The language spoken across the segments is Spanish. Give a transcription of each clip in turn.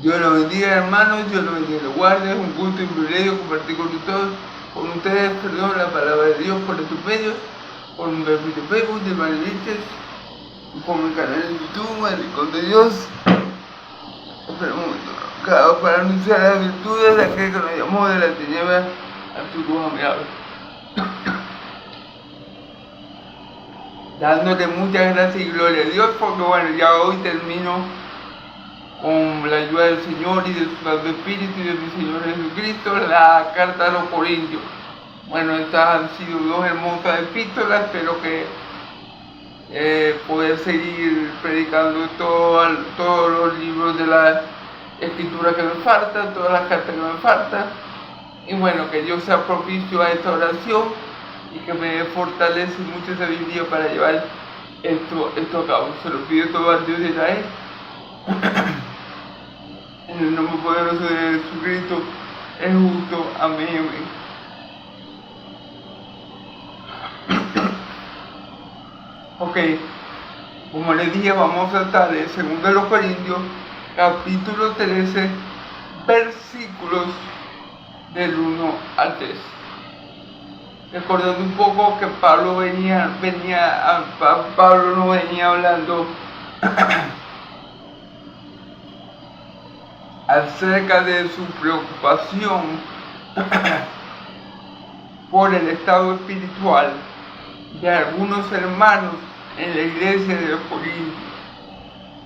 Dios los bendiga, hermanos, Dios los bendiga, los guarde. Es un gusto y un privilegio compartir con ustedes, perdón, la palabra de Dios por estos medios, por mi perfil de Facebook de Evangeliches, por mi canal de YouTube, El Rincón de Dios. Espera un momento, para anunciar las virtudes de aquel que nos llamó de la tiniebla a su luz admirable. Dándole muchas gracias y gloria a Dios, porque bueno, ya hoy termino con la ayuda del Señor y de su Santo Espíritu y de mi Señor Jesucristo, la carta a los Corintios. Bueno, estas han sido dos hermosas epístolas, espero que poder seguir predicando todos los libros de la Escritura que me faltan, todas las cartas que me faltan. Y bueno, que Dios sea propicio a esta oración y que me fortalece mucha sabiduría para llevar esto a cabo. Se lo pido todo al Dios de Israel. En el nombre poderoso de Jesucristo, es justo. Amén. Ok, como les dije, vamos a estar en 2 Corintios, capítulo 13, versículos del 1 al 3. Recordando un poco que Pablo no venía hablando acerca de su preocupación por el estado espiritual de algunos hermanos en la iglesia de los Corintios.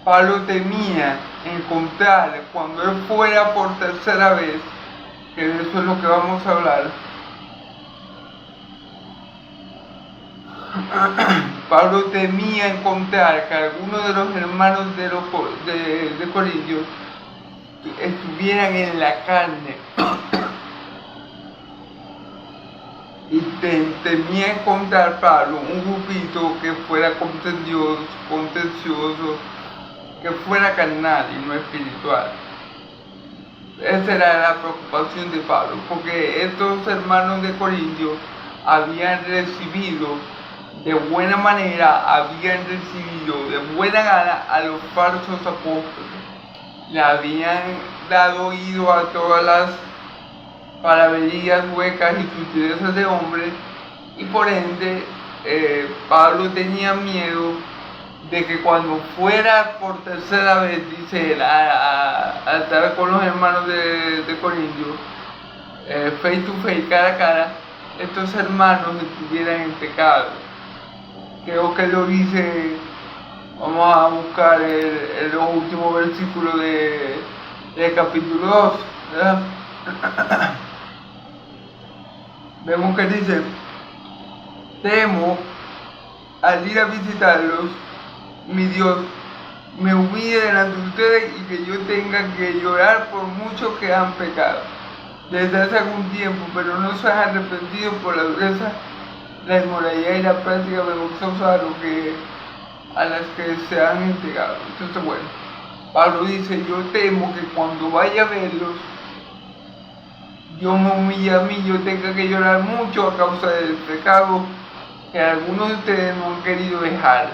Pablo temía encontrar, cuando él fuera por tercera vez, que de eso es lo que vamos a hablar, Pablo temía encontrar que algunos de los hermanos de Corintios estuvieran en la carne y temía encontrar Pablo un grupito que fuera contencioso, que fuera carnal y no espiritual. Esa era la preocupación de Pablo, porque estos hermanos de Corintios habían recibido de buena manera, habían recibido de buena gana a los falsos apóstoles. Le habían dado oído a todas las palabrerías huecas y sutilezas de hombres, y por ende Pablo tenía miedo de que cuando fuera por tercera vez, dice él, a estar con los hermanos de Corintios, face to face, cara a cara, estos hermanos estuvieran en pecado. Creo que lo dice, vamos a buscar los últimos versículos del capítulo 2, ¿verdad? Vemos que dice: temo al ir a visitarlos, mi Dios, me humille delante de ustedes y que yo tenga que llorar por muchos que han pecado desde hace algún tiempo, pero no se han arrepentido por la dureza, la inmoralidad y la práctica vergonzosa a las que se han entregado. Entonces, bueno, Pablo dice: yo temo que cuando vaya a verlos, Dios me humille a mí, yo tenga que llorar mucho a causa del pecado que algunos de ustedes no han querido dejar.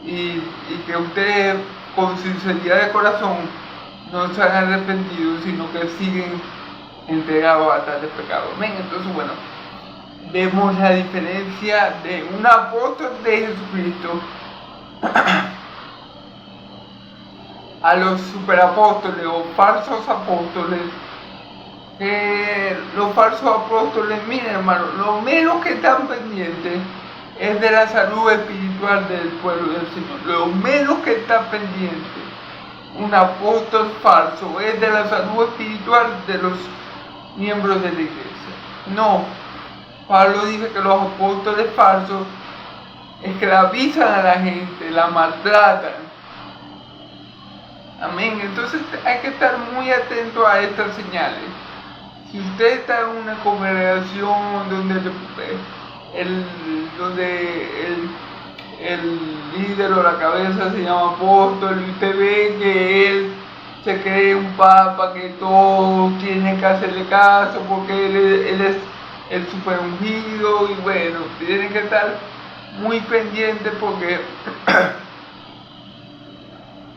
Y que ustedes con sinceridad de corazón no se han arrepentido, sino que siguen entregados a tales pecados. Amén. Entonces, bueno, vemos la diferencia de un apóstol de Jesucristo a los superapóstoles o falsos apóstoles. Los falsos apóstoles, miren, hermano, lo menos que están pendientes es de la salud espiritual del pueblo del Señor. Lo menos que está pendiente un apóstol falso es de la salud espiritual de los miembros de la iglesia. No, Pablo dice que los apóstoles falsos esclavizan a la gente, la maltratan. Amén. Entonces hay que estar muy atento a estas señales. Si usted está en una congregación donde el líder o la cabeza se llama apóstol y usted ve que él se cree un papa, que todos tienen que hacerle caso porque él es el super ungido, y bueno, tienen que estar muy pendientes porque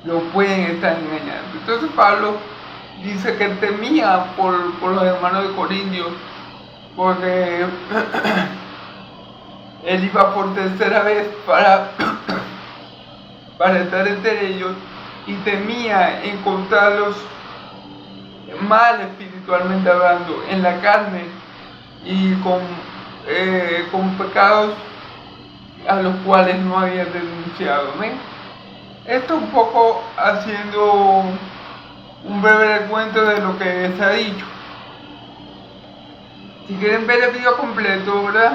lo pueden estar engañando. Entonces Pablo dice que temía por los hermanos de Corintios, porque él iba por tercera vez para estar entre ellos y temía encontrarlos mal espiritualmente hablando, en la carne y con pecados a los cuales no había denunciado. ¿Ven? Esto un poco haciendo un breve recuento de lo que se ha dicho. Si quieren ver el video completo, ¿verdad?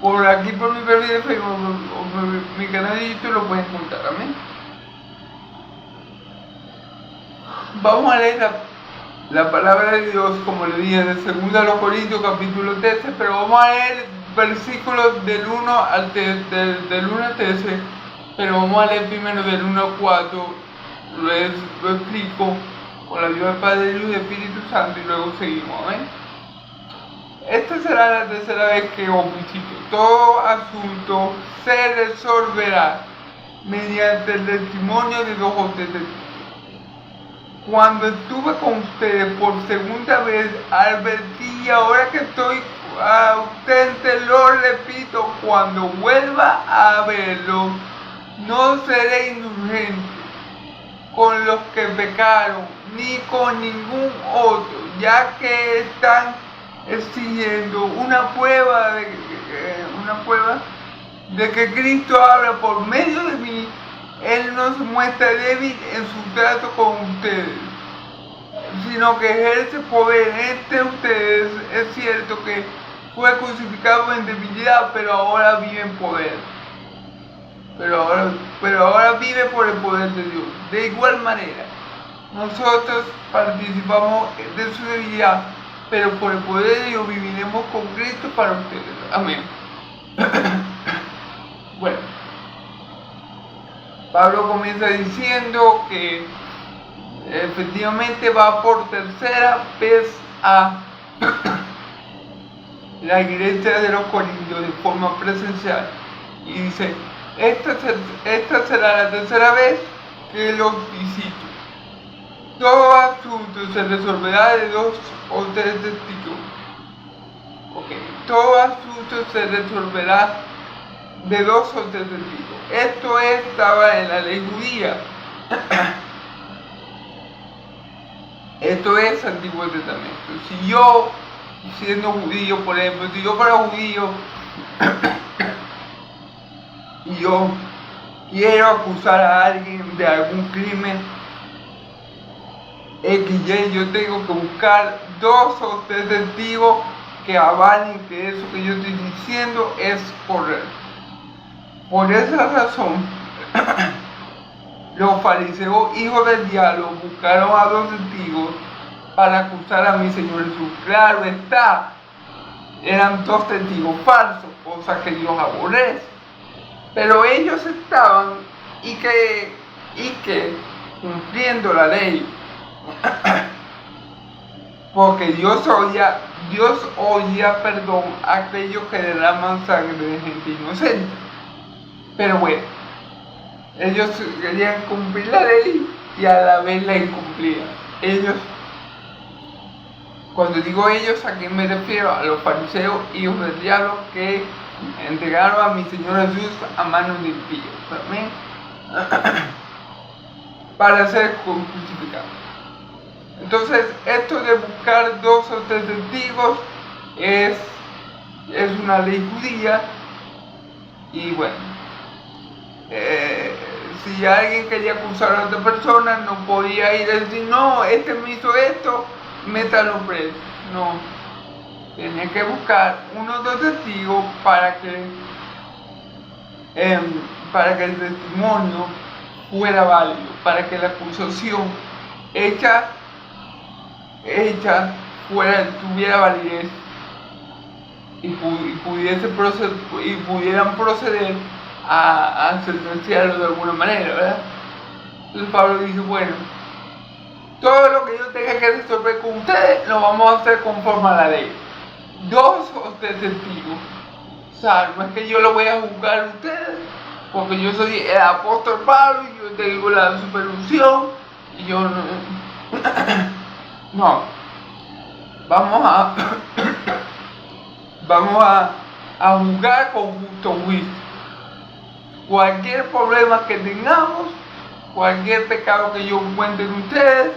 Por aquí, por mi perfil de Facebook o por mi canal de YouTube lo pueden encontrar. Amén. Vamos a leer la palabra de Dios, como le dije, de 2 Corintios capítulo 13, pero vamos a leer versículos del 1 al 13, pero vamos a leer primero del 1 al 4, lo explico con la ayuda del Padre, del Hijo y del Espíritu Santo y luego seguimos. ¿eh? Esta será la tercera vez que os visito. Todo asunto se resolverá mediante el testimonio de 2 o 3 testigos. Cuando estuve con ustedes por segunda vez, advertí y ahora que estoy ausente, lo repito, cuando vuelva a verlo, no seré indulgente con los que pecaron, ni con ningún otro, ya que están exigiendo una prueba de que Cristo habla por medio de mí. Él no se muestra débil en su trato con ustedes, sino que ejerce poder entre ustedes. Es cierto que fue crucificado en debilidad, pero ahora vive en poder. Pero ahora vive por el poder de Dios. De igual manera, nosotros participamos de su debilidad, pero por el poder de Dios viviremos con Cristo para ustedes. Amén. Bueno, Pablo comienza diciendo que efectivamente va por tercera vez a la iglesia de los Corintios de forma presencial y dice: esta será la tercera vez que los visito. Todo asunto se resolverá de 2 o 3 testigos. Todo asunto se resolverá de 2 o 3 testigos. Esto estaba en la ley judía. Esto es Antiguo Testamento. Si yo, siendo judío, por ejemplo, si yo fuera judío y yo quiero acusar a alguien de algún crimen XY, yo tengo que buscar 2 o 3 testigos que avalen que eso que yo estoy diciendo es correcto. Por esa razón, los fariseos, hijos del diablo, buscaron a 2 testigos para acusar a mi Señor Jesús. Claro está, eran 2 testigos falsos, cosa que Dios aborrece. Pero ellos estaban y que cumpliendo la ley, porque Dios odia perdón a aquellos que derraman sangre de gente inocente. Pero bueno, ellos querían cumplir la ley y a la vez la incumplían. Ellos, cuando digo ellos, ¿a quién me refiero? A los fariseos, hijos del diablo, que entregaron a mi Señor Jesús a manos de impíos. Amén. Para ser crucificados. Entonces, esto de buscar 2 o 3 testigos es una ley judía. Y bueno, si alguien quería acusar a otra persona, no podía ir a decir: no, este me hizo esto, métalo preso. No, tenía que buscar 1 o 2 testigos para que el testimonio fuera válido, para que la acusación hecha tuviera validez y pudieran proceder a sentenciarlo de alguna manera, ¿verdad? Entonces Pablo dice: bueno, todo lo que yo tenga que resolver con ustedes lo vamos a hacer conforme a la ley. 2 o 3 testigos, salvo es que yo lo voy a juzgar a ustedes porque yo soy el apóstol Pablo y yo tengo la superunción y yo no. No, vamos a vamos a juzgar con justo juicio. Cualquier problema que tengamos, cualquier pecado que yo encuentre en ustedes,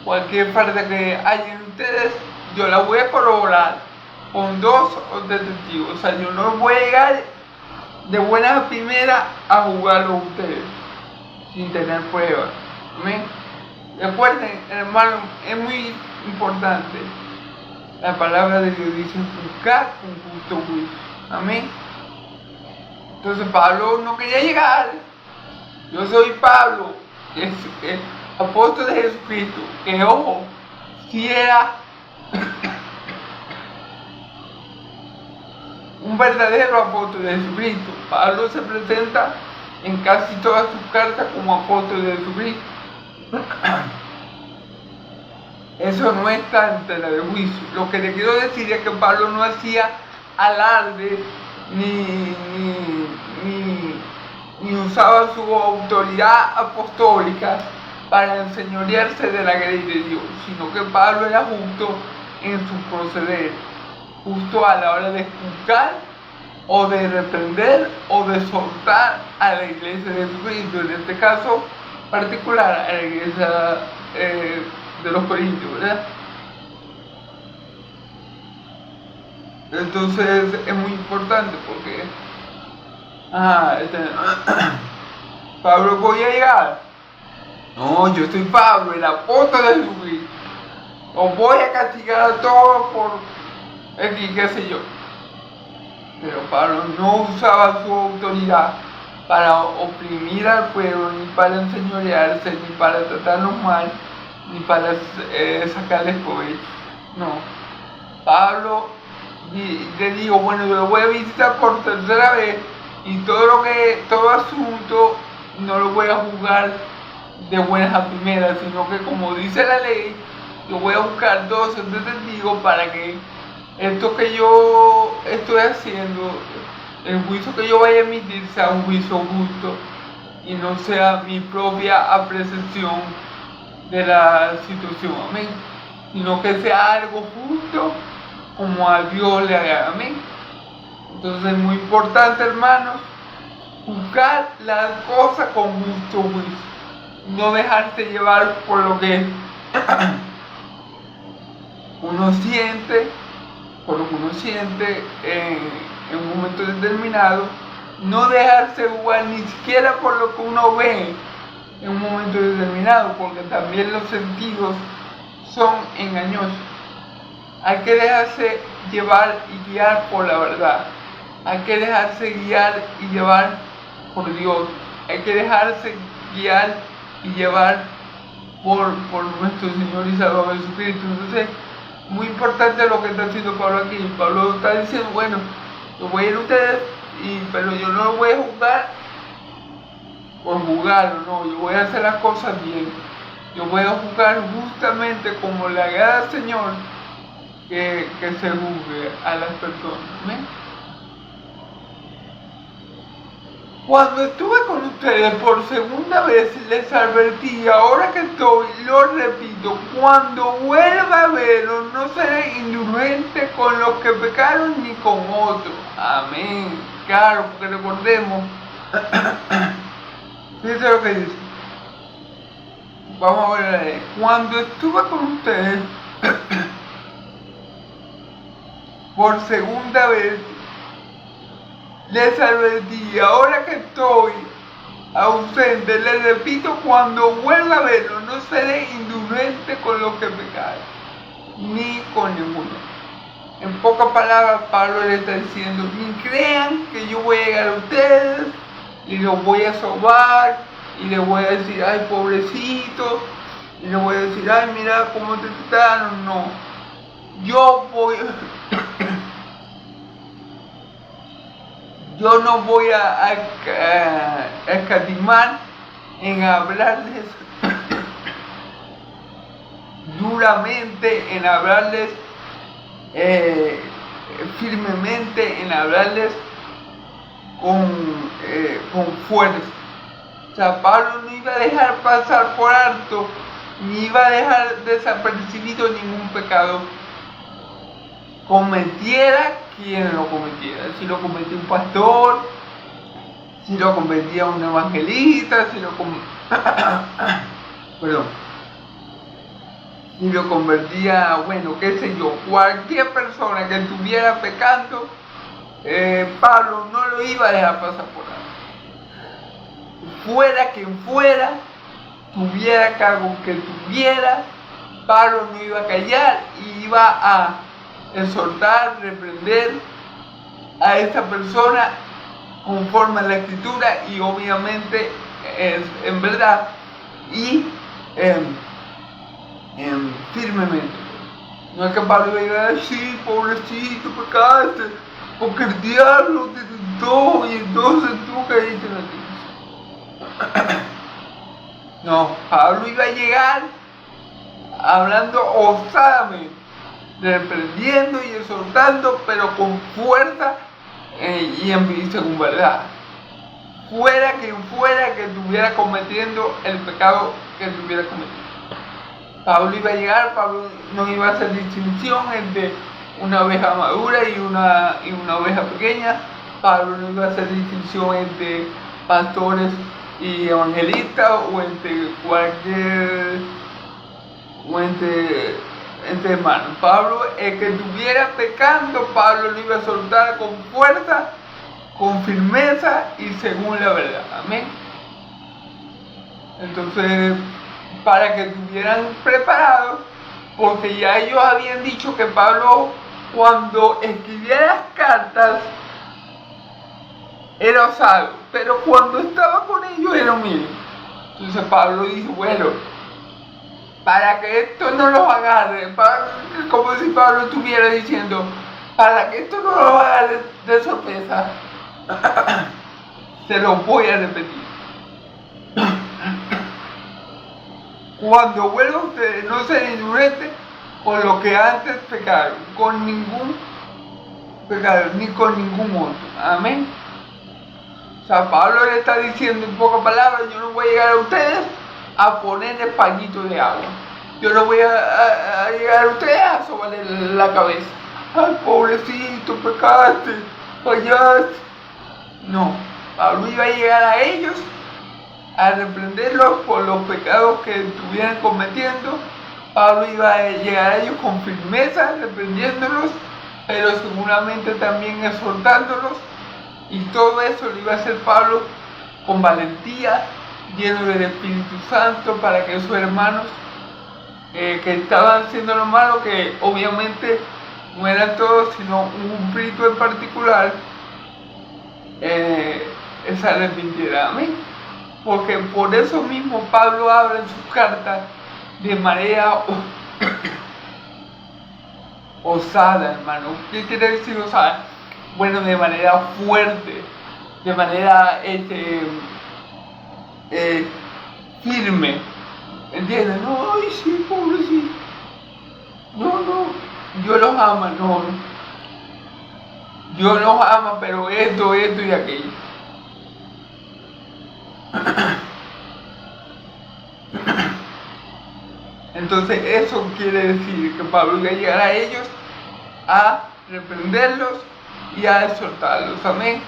cualquier falta que haya en ustedes, yo la voy a corroborar con 2 o 3 testigos. O sea, yo no voy a llegar de buena primera a juzgarlo a ustedes sin tener pruebas. Amén. Recuerden, hermano, es muy importante. La palabra de Dios dice juzgar con justo juicio. Amén. Entonces Pablo no quería llegar. Yo soy Pablo, que es el apóstol de Jesucristo, que ojo, si era un verdadero apóstol de Jesucristo. Pablo se presenta en casi todas sus cartas como apóstol de Jesucristo. Eso no está en tela de juicio. Lo que le quiero decir es que Pablo no hacía alarde ni usaba su autoridad apostólica para enseñorearse de la ley de Dios, sino que Pablo era justo en su proceder, justo a la hora de juzgar o de reprender o de exhortar a la iglesia de Jesucristo, en este caso particular a la iglesia de los Corintios, ¿verdad? Entonces es muy importante porque Pablo, voy a llegar. No, yo soy Pablo, el apóstol de Jesucristo. Os voy a castigar a todos por X, qué sé yo. Pero Pablo no usaba su autoridad para oprimir al pueblo, ni para enseñorearse, ni para tratarlos mal, ni para sacarles provecho. No. Pablo le digo, bueno, yo lo voy a visitar por tercera vez y todo asunto no lo voy a juzgar de buenas a primeras, sino que como dice la ley, yo voy a buscar 2 o 3 testigos para que esto que yo estoy haciendo, el juicio que yo vaya a emitir sea un juicio justo y no sea mi propia apreciación de la situación, amén, sino que sea algo justo como a Dios le agrada, amén. Entonces es muy importante, hermanos, juzgar las cosas con justo juicio, no dejarse llevar por lo que uno siente, por lo que uno siente en un momento determinado, no dejarse jugar ni siquiera por lo que uno ve en un momento determinado, porque también los sentidos son engañosos. Hay que dejarse llevar y guiar por la verdad. Hay que dejarse guiar y llevar por Dios. Hay que dejarse guiar y llevar por nuestro Señor y Salvador Jesucristo. Entonces, muy importante lo que está haciendo Pablo aquí. Pablo está diciendo, bueno, yo voy a ir a ustedes, pero yo no lo voy a juzgar por juzgarlo, no, yo voy a hacer las cosas bien. Yo voy a juzgar justamente como le agrada al Señor que se juzgue a las personas. ¿Amén? Cuando estuve con ustedes por segunda vez les advertí, ahora que estoy, lo repito, cuando vuelva a verlos no seré indulgente con los que pecaron ni con otros. Amén. Claro, porque recordemos, fíjense lo que dice. Vamos a ver, cuando estuve con ustedes por segunda vez les advertí, ahora que estoy ausente, les repito, cuando vuelva a verlo, no seré indulgente con los que pecaron, ni con ninguno. En pocas palabras, Pablo le está diciendo, ni crean que yo voy a llegar a ustedes y los voy a sobar y les voy a decir, ay, pobrecito, y les voy a decir, ay, mira cómo te trataron. No, yo no voy a escatimar en hablarles duramente, en hablarles firmemente, en hablarles con fuerza. O sea, Pablo no iba a dejar pasar por alto, ni iba a dejar desapercibido ningún pecado, cometiera quien lo cometiera. Si lo cometía un pastor, si lo cometía un evangelista, perdón, si lo convertía, bueno, qué sé yo, cualquier persona que estuviera pecando, Pablo no lo iba a dejar pasar por alto. Fuera quien fuera, tuviera cargo que tuviera, Pablo no iba a callar y iba a exhortar, reprender a esta persona conforme a la escritura y obviamente en verdad y firmemente. No es que Pablo iba a decir, sí, pobrecito, pecaste, porque el diablo te tentó y entonces tú caíste en la tierra. No, Pablo iba a llegar hablando osadamente, reprendiendo y exhortando, pero con fuerza y según verdad. Fuera quien fuera que estuviera cometiendo el pecado que estuviera cometiendo. Pablo iba a llegar, Pablo no iba a hacer distinción entre una oveja madura y una oveja pequeña. Pablo no iba a hacer distinción entre pastores y evangelistas o entre entre hermanos. Pablo, el que estuviera pecando, Pablo lo iba a soltar con fuerza, con firmeza y según la verdad. Amén. Entonces, para que estuvieran preparados, porque ya ellos habían dicho que Pablo, cuando escribía las cartas, era osado, pero cuando estaba con ellos era humilde. Entonces Pablo dijo, bueno, para que esto no los agarre, como si Pablo estuviera diciendo, para que esto no los agarre de sorpresa, se los voy a repetir. Cuando vuelvan ustedes, no se endurezcan con lo que antes pecaron, con ningún pecado, ni con ningún otro. Amén. O sea, Pablo le está diciendo en pocas palabras, yo no voy a llegar a ustedes a ponerle pañito de agua. Yo no voy a llegar a ustedes a sobarle la cabeza. Ay, pobrecito, pecaste, fallaste. No, Pablo iba a llegar a ellos a reprenderlos por los pecados que estuvieran cometiendo. Pablo iba a llegar a ellos con firmeza, reprendiéndolos, pero seguramente también exhortándolos. Y todo eso lo iba a hacer Pablo con valentía, lleno del Espíritu Santo, para que esos hermanos que estaban haciendo lo malo, que obviamente no eran todos, sino un grupito en particular, se arrepintieran. Amén. Porque por eso mismo Pablo habla en sus cartas de manera osada, hermano. ¿Qué quiere decir osada? Bueno, de manera fuerte, de manera firme, ¿entiendes? No, ay, sí, pobrecito. No, Dios los ama, no. Dios los ama, pero esto y aquello. Entonces eso quiere decir que Pablo iba a llegar a ellos a reprenderlos y a exhortarlos, amén.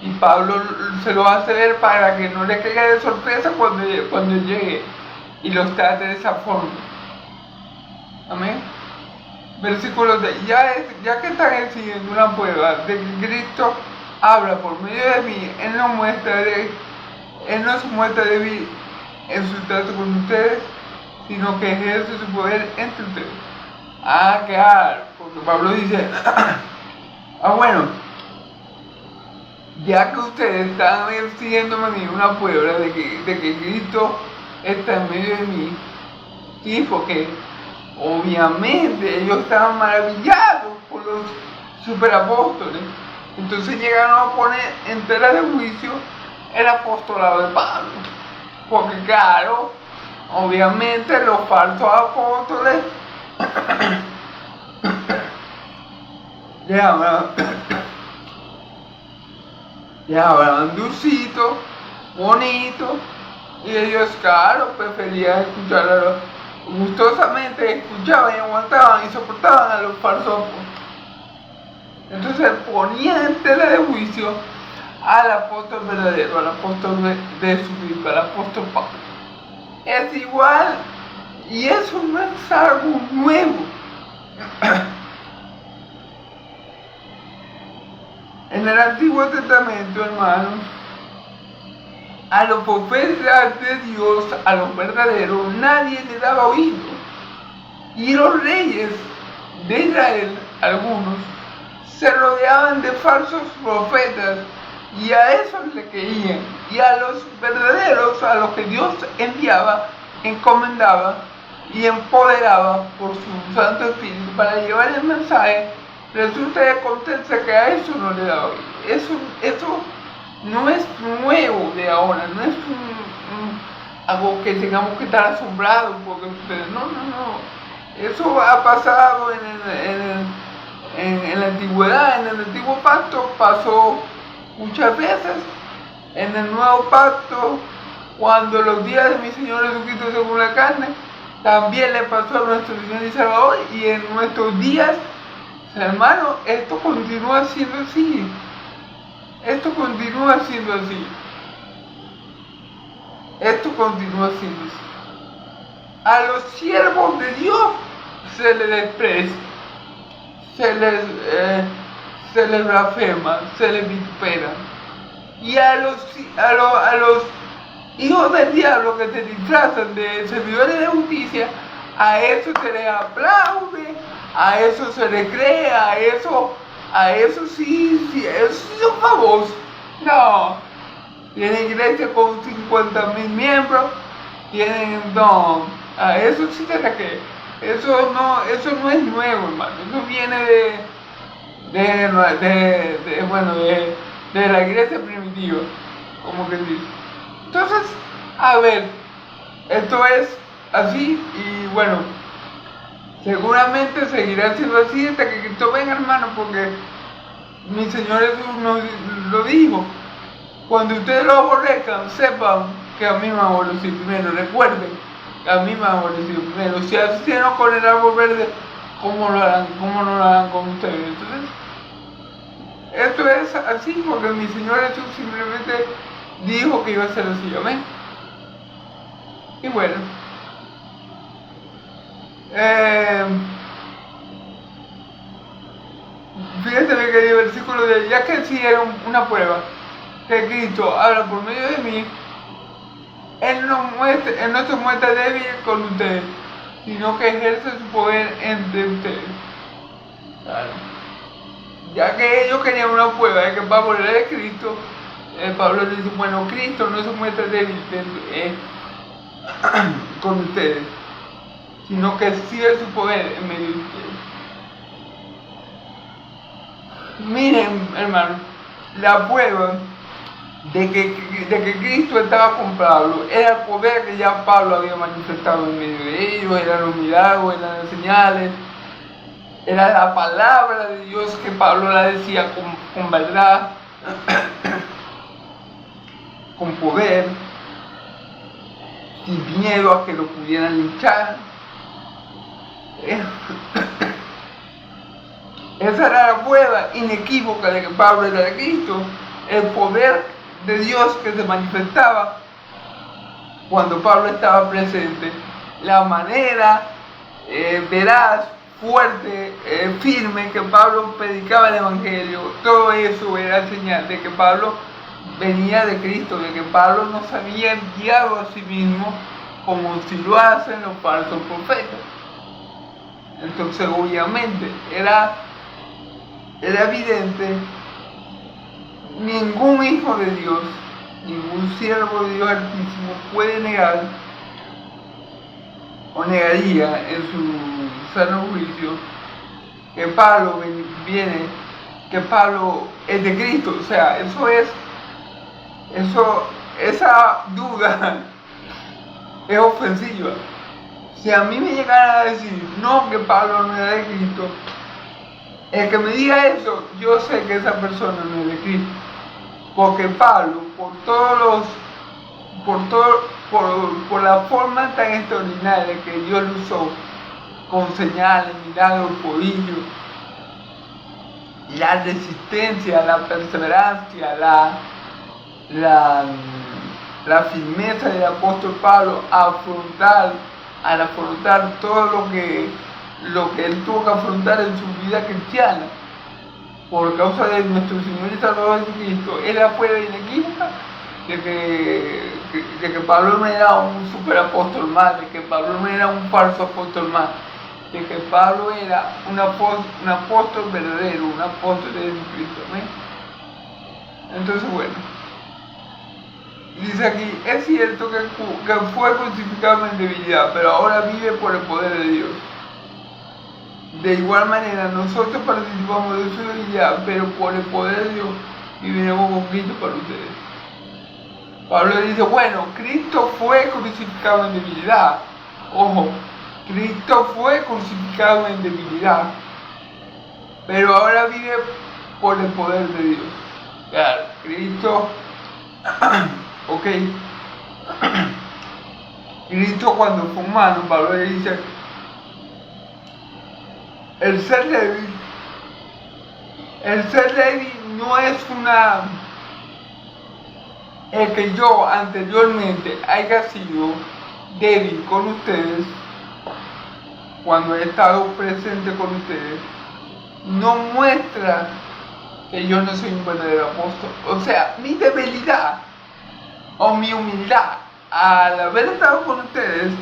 Y Pablo se lo hace ver para que no le caiga de sorpresa cuando llegue y los trate de esa forma, amén. Versículo 6, ya que están exigiendo una prueba de que Cristo habla por medio de mí, Él no se muestra débil en su trato con ustedes, sino que ejerce su poder entre ustedes. Claro, porque Pablo dice, bueno, ya que ustedes están exigiéndome a mí una prueba de que Cristo está en medio de mí, sí, porque obviamente ellos estaban maravillados por los superapóstoles, entonces llegaron a poner en tela de juicio el apostolado de Pablo, porque claro, obviamente los falsos apóstoles y hablaban dulcito, bonito, y ellos, claro, preferían escuchar gustosamente, escuchaban y aguantaban y soportaban a los falsos. Entonces ponían en tela de juicio al apóstol verdadero, al apóstol de Jesucristo, al apóstol Pablo. Es igual, y eso no es algo nuevo. En el Antiguo Testamento, hermanos, a los profetas de Dios, a los verdaderos, nadie le daba oído. Y los reyes de Israel, algunos, se rodeaban de falsos profetas y a esos le creían. Y a los verdaderos, a los que Dios enviaba, encomendaba y empoderaba por su Santo Espíritu para llevar el mensaje, resulta y acontece que a eso no le daba oído. Eso no es nuevo de ahora, no es algo que tengamos que estar asombrados porque ustedes, no. Eso ha pasado en la antigüedad, en el antiguo pacto pasó muchas veces. En el nuevo pacto, cuando los días de mi Señor Jesucristo según la carne, también le pasó a nuestro Señor y Salvador, y en nuestros días, hermano, esto continúa siendo así. Esto continúa siendo así. A los siervos de Dios se les desprecia, se les blasfema, se les vitupera. Y a los hijos del diablo que se disfrazan de servidores de justicia, a eso se les aplaude, a eso se les cree, a eso sí son famosos. No, tienen iglesia con 50,000 miembros, a eso sí se les cree. Eso no es nuevo, hermano, eso viene de la iglesia primitiva, como que dice. Entonces, a ver, esto es así y bueno, seguramente seguirá siendo así hasta que Cristo venga, hermano, porque mi Señor Jesús nos lo dijo. Cuando ustedes lo aborrezcan, sepan que a mí me aborreció primero. Recuerden que a mí me aborreció primero. Si hicieron con el árbol verde, ¿cómo no lo harán con ustedes? Entonces, esto es así porque mi Señor Jesús simplemente dijo que iba a ser así. Amén. Y bueno, fíjense que el versículo de ya que sí era una prueba que Cristo habla por medio de mí, Él no se muestra débil con ustedes, sino que ejerce su poder entre ustedes. Claro. Ya que ellos querían una prueba de que Pablo era de Cristo, Pablo le dice, bueno, Cristo no se muestra débil con ustedes, sino que exhibe su poder en medio de ustedes. Miren, hermano, la prueba de que Cristo estaba con Pablo era el poder que ya Pablo había manifestado en medio de ellos, eran los milagros, eran las señales, era la palabra de Dios que Pablo la decía con verdad, con poder, sin miedo a que lo pudieran linchar. Esa era la prueba inequívoca de que Pablo era de Cristo, el poder de Dios que se manifestaba cuando Pablo estaba presente, la manera veraz, fuerte, firme que Pablo predicaba el Evangelio, todo eso era señal de que Pablo venía de Cristo, de que Pablo no se había enviado a sí mismo como si lo hacen los falsos profetas. Entonces obviamente era evidente, ningún hijo de Dios, ningún siervo de Dios Altísimo puede negar o negaría en su sano juicio que Pablo que Pablo es de Cristo. O sea, esa duda es ofensiva. Si a mí me llegara a decir, no, que Pablo no era de Cristo, el que me diga eso, yo sé que esa persona no es de Cristo. Porque Pablo, por la forma tan extraordinaria que Dios lo usó, con señales, milagros, prodigios, la resistencia, la perseverancia, la firmeza del apóstol Pablo al afrontar todo lo que él tuvo que afrontar en su vida cristiana, por causa de nuestro Señor y Salvador Jesucristo, él afuera inequívoca de que Pablo no era un superapóstol más, de que Pablo no era un falso apóstol más, de que Pablo era un apóstol verdadero, un apóstol de Jesucristo. ¿Amén? Entonces, bueno, dice aquí, es cierto que fue crucificado en debilidad, pero ahora vive por el poder de Dios. De igual manera, nosotros participamos de su debilidad, pero por el poder de Dios viviremos con Cristo para ustedes. Pablo dice, bueno, Cristo fue crucificado en debilidad. Ojo, Cristo fue crucificado en debilidad, pero ahora vive por el poder de Dios. Claro, Cristo, ok, Cristo cuando fue humano, Pablo le dice, el ser débil no es el que yo anteriormente haya sido débil con ustedes, cuando he estado presente con ustedes, no muestra que yo no soy un verdadero apóstol. O sea, mi debilidad o mi humildad al haber estado con ustedes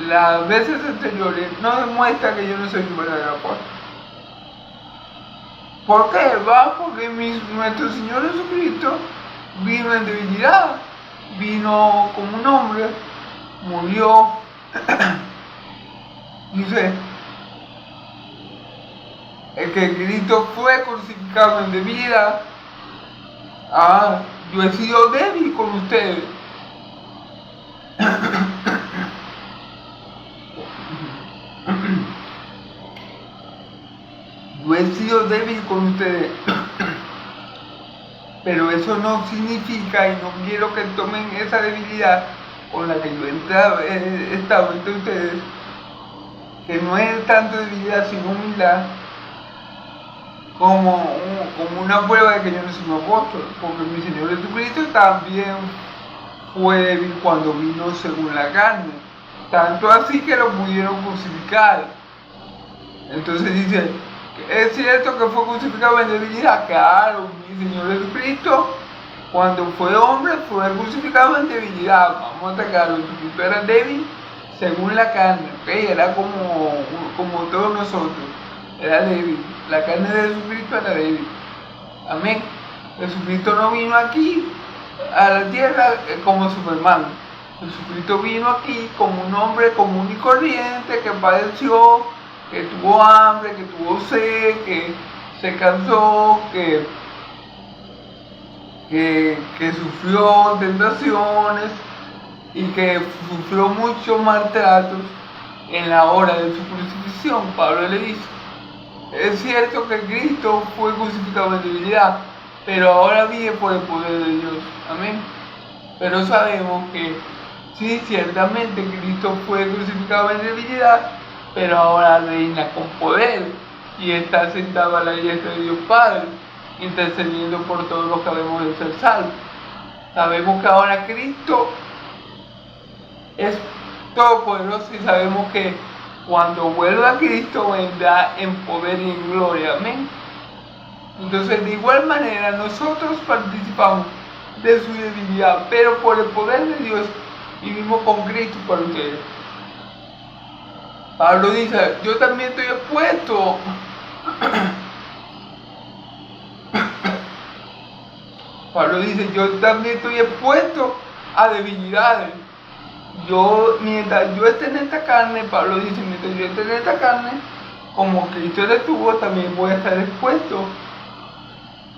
las veces anteriores no demuestra que yo no soy un verdadero apóstol. ¿Por qué? Porque nuestro Señor Jesucristo vino en debilidad, vino como un hombre, murió. Dice, el que Cristo fue crucificado en debilidad, yo he sido débil con ustedes. Yo he sido débil con ustedes, pero eso no significa, y no quiero que tomen esa debilidad con la que yo he estado entre ustedes, que no es tanto debilidad sino humildad, como una prueba de que yo no soy un apóstol, porque mi Señor Jesucristo también fue débil cuando vino según la carne, tanto así que lo pudieron crucificar. Entonces dice, ¿es cierto que fue crucificado en debilidad? Claro, mi Señor Jesucristo, cuando fue hombre, fue crucificado en debilidad. Vamos a sacarlo, Jesucristo era débil según la carne, ¿okay? Era como todos nosotros, era débil. La carne de Jesucristo era débil. Amén. Jesucristo no vino aquí a la tierra como Superman. Jesucristo vino aquí como un hombre común y corriente que padeció, que tuvo hambre, que tuvo sed, que se cansó, que sufrió tentaciones y que sufrió muchos maltratos en la hora de su crucifixión. Pablo le dice, es cierto que Cristo fue crucificado en debilidad, pero ahora vive por el poder de Dios. Amén. Pero sabemos que sí, ciertamente Cristo fue crucificado en debilidad, pero ahora reina con poder y está sentado a la diestra de Dios Padre, intercediendo por todos los que habemos de ser salvos. Sabemos que ahora Cristo es todopoderoso y sabemos que cuando vuelva a Cristo vendrá en poder y en gloria. Amén. Entonces, de igual manera, nosotros participamos de su debilidad, pero por el poder de Dios vivimos con Cristo para ustedes. Pablo dice, yo también estoy expuesto Pablo dice, yo también estoy expuesto a debilidades. Mientras yo esté en esta carne, Pablo dice, mientras yo esté en esta carne, como Cristo estuvo, también voy a estar expuesto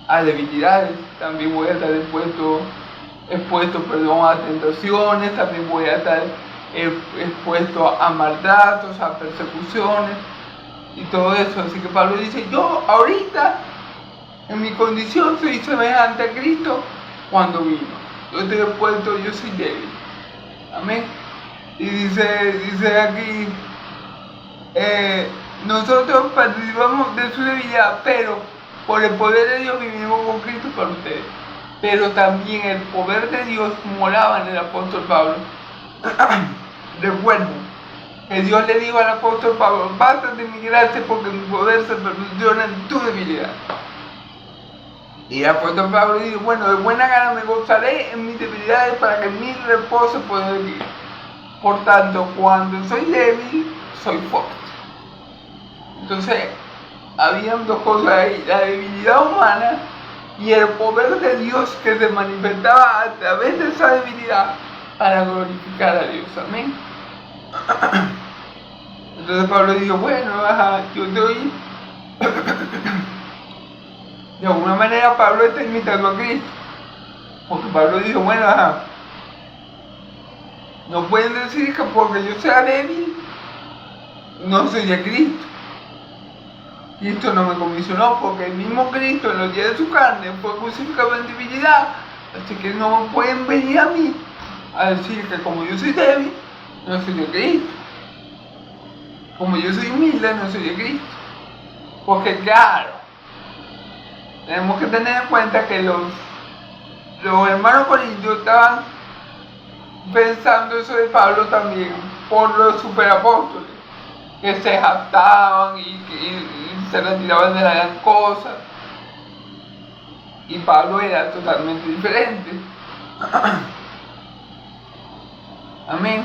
a debilidades, también voy a estar expuesto a tentaciones, también voy a estar expuesto a maltratos, a persecuciones y todo eso. Así que Pablo dice, yo ahorita en mi condición soy semejante a Cristo, cuando vino. Yo te he puesto, yo soy débil. Amén. Y dice aquí, nosotros participamos de su debilidad, pero por el poder de Dios vivimos con Cristo para ustedes. Pero también el poder de Dios moraba en el apóstol Pablo. Recuerden que Dios le dijo al apóstol Pablo, bástate en mi gracia porque mi poder se perfecciona en tu debilidad. Y el apóstol Pablo dijo, bueno, de buena gana me gozaré en mis debilidades para que mi reposo pueda vivir. Por tanto, cuando soy débil, soy fuerte. Entonces, habían dos cosas ahí, la debilidad humana y el poder de Dios que se manifestaba a través de esa debilidad para glorificar a Dios. Amén. Entonces Pablo dijo, bueno, yo estoy... De alguna manera Pablo está imitando a Cristo. Porque Pablo dijo, bueno, no pueden decir que porque yo sea débil, no soy de Cristo. Cristo no me comisionó porque el mismo Cristo en los días de su carne fue crucificado en debilidad. Así que no pueden venir a mí a decir que como yo soy débil, no soy de Cristo. Como yo soy humilde, no soy de Cristo. Porque claro, tenemos que tener en cuenta que los hermanos corintios estaban pensando eso de Pablo también por los superapóstoles, que se jactaban y se retiraban de la gran cosa. Y Pablo era totalmente diferente. Amén.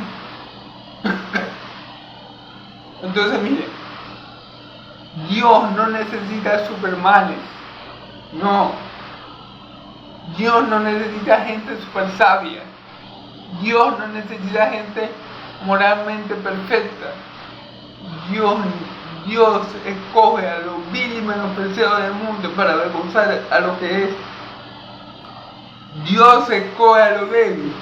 Entonces miren, Dios no necesita supermanes, no. Dios no necesita gente super sabia. Dios no necesita gente moralmente perfecta. Dios escoge a los vil y menospreciados del mundo para avergonzar a lo que es. Dios escoge a los débiles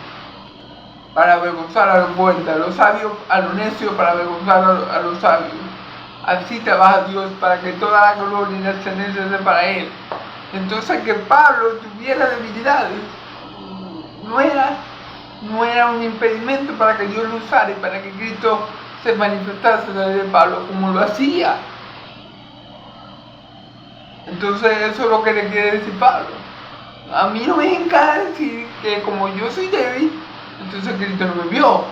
para avergonzar a los fuertes, a los sabios, a los necios para avergonzar a los sabios. Así trabaja Dios para que toda la gloria y la excelencia sea para Él. Entonces que Pablo tuviera debilidades no era un impedimento para que Dios lo usara y para que Cristo se manifestase a través de Pablo como lo hacía. Entonces eso es lo que le quiere decir Pablo. A mí no me encaja decir que como yo soy débil, entonces Cristo no me vio.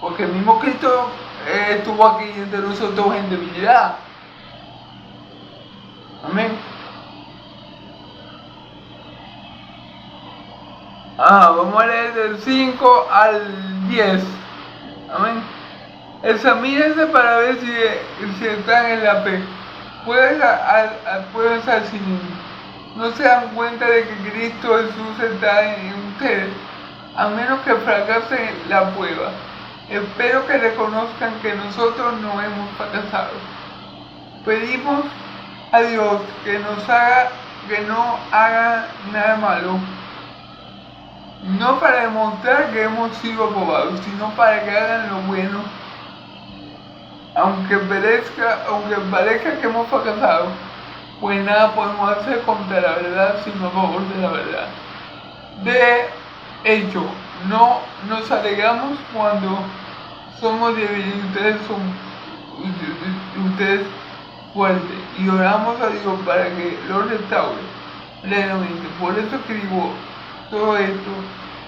Porque el mismo Cristo estuvo aquí entre nosotros en debilidad. Amén. Vamos a leer del 5 al 10. Amén. Examínense para ver si están en la fe. Pueden estar sin mí. No se dan cuenta de que Cristo Jesús está en ustedes, a menos que fracase la prueba. Espero que reconozcan que nosotros no hemos fracasado. Pedimos a Dios que no haga nada malo, no para demostrar que hemos sido aprobados, sino para que hagan lo bueno. Aunque parezca que hemos fracasado, pues nada podemos hacer contra la verdad, sino a favor de la verdad. De hecho, no nos alegramos cuando somos débiles y ustedes fuertes, y oramos a Dios para que los restaure plenamente. Por eso escribo todo esto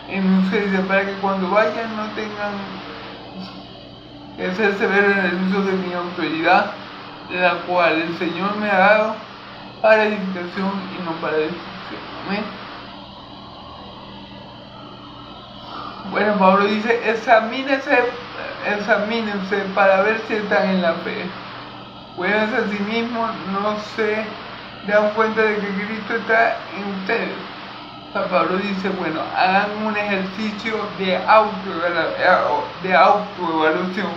en ustedes, para que cuando vayan no tengan que ser severos en el uso de mi autoridad, la cual el Señor me ha dado para edificación y no para destrucción. Amén. Bueno, Pablo dice, examínense para ver si están en la fe. Cuídense a sí mismos, no se dan cuenta de que Cristo está en ustedes. O sea, Pablo dice, bueno, hagan un ejercicio de autoevaluación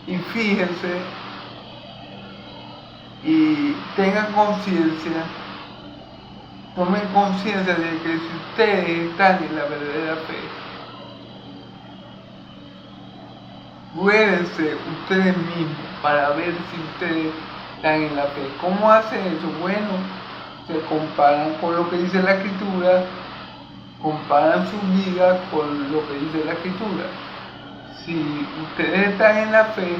y fíjense y tengan conciencia, tomen conciencia de que si ustedes están en la verdadera fe, pruébense ustedes mismos para ver si ustedes están en la fe. ¿Cómo hacen eso? Bueno, se comparan con lo que dice la Escritura, comparan su vida con lo que dice la Escritura. Si ustedes están en la fe,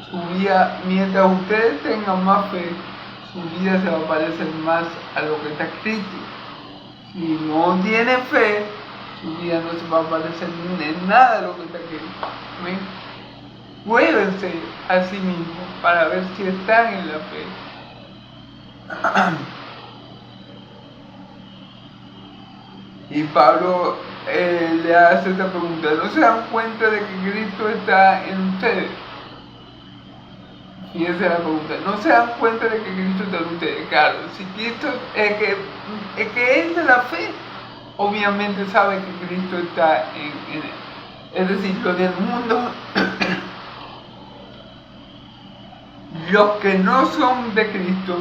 su vida, mientras ustedes tengan más fe, su vida se va a parecer más a lo que está escrito. Si no tienen fe, su vida no se va a parecer en nada a lo que está escrito. ¿Amén? Pruébense a sí mismos para ver si están en la fe. Y Pablo le hace esta pregunta: ¿no se dan cuenta de que Cristo está en ustedes? Fíjense la pregunta: ¿no se dan cuenta de que Cristo está en ustedes? Claro, si Cristo es que es de la fe, obviamente sabe que Cristo está en él. Es decir, los del mundo, los que no son de Cristo,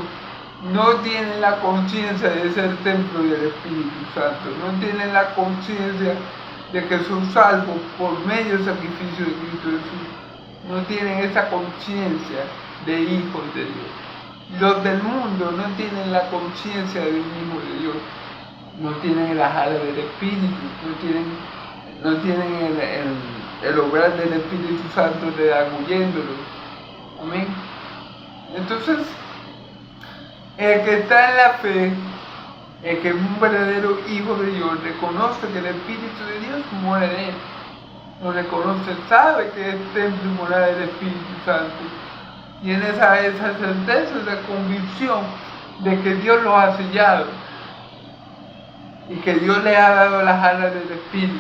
no tienen la conciencia de ser templo del Espíritu Santo, no tienen la conciencia de que son salvos por medio del sacrificio de Cristo Jesús, no tienen esa conciencia de hijos de Dios. Los del mundo no tienen la conciencia de un hijo de Dios, no tienen las alas del Espíritu, no tienen el obrar del Espíritu Santo redaguyéndolos. Amén. Entonces, el que está en la fe, el que es un verdadero hijo de Dios, reconoce que el Espíritu de Dios mora en él. Lo reconoce, sabe que es templo y morada del Espíritu Santo. Tiene esa certeza, esa convicción de que Dios lo ha sellado y que Dios le ha dado las alas del Espíritu.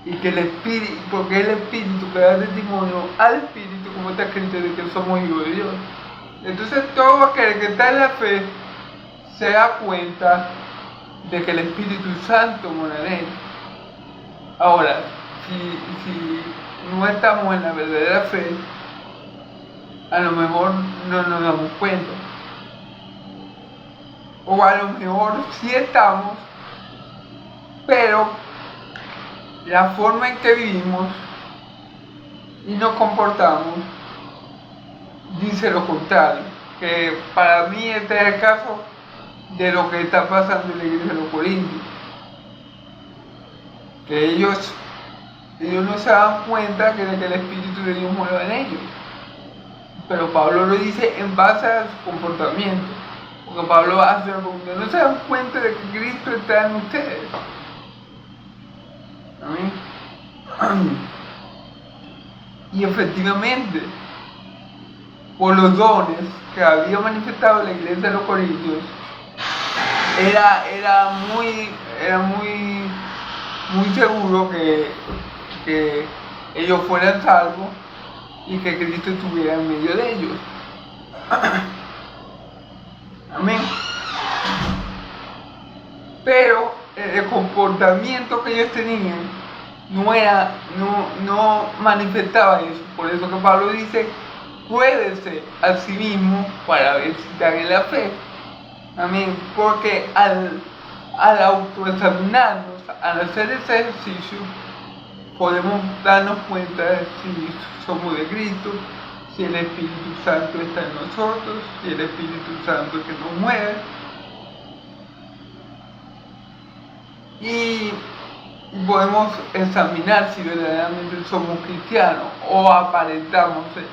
Y que el Espíritu, porque es el Espíritu que da testimonio al Espíritu, como está escrito, de que somos hijos de Dios. Entonces todo aquel que está en la fe se da cuenta de que el Espíritu Santo mora en él. Ahora, si no estamos en la verdadera fe, a lo mejor no nos damos cuenta. O a lo mejor sí estamos, pero la forma en que vivimos y nos comportamos dice lo contrario, que para mí este es el caso de lo que está pasando en la iglesia de los Corintios, que ellos no se dan cuenta que el Espíritu de Dios muere en ellos, pero Pablo lo dice en base a su comportamiento, porque Pablo hace la pregunta: ¿no se dan cuenta de que Cristo está en ustedes? Amén. Y efectivamente, por los dones que había manifestado la iglesia de los Corintios, era muy seguro que ellos fueran salvos y que Cristo estuviera en medio de ellos. Amén. Pero el comportamiento que ellos tenían no manifestaba eso. Por eso que Pablo dice: pruébense a sí mismo para ver si están en la fe. Amén. Porque al autoexaminarnos, al hacer ese ejercicio, podemos darnos cuenta de si somos de Cristo, si el Espíritu Santo está en nosotros, si el Espíritu Santo es que nos mueve. Y podemos examinar si verdaderamente somos cristianos o aparentamos ser.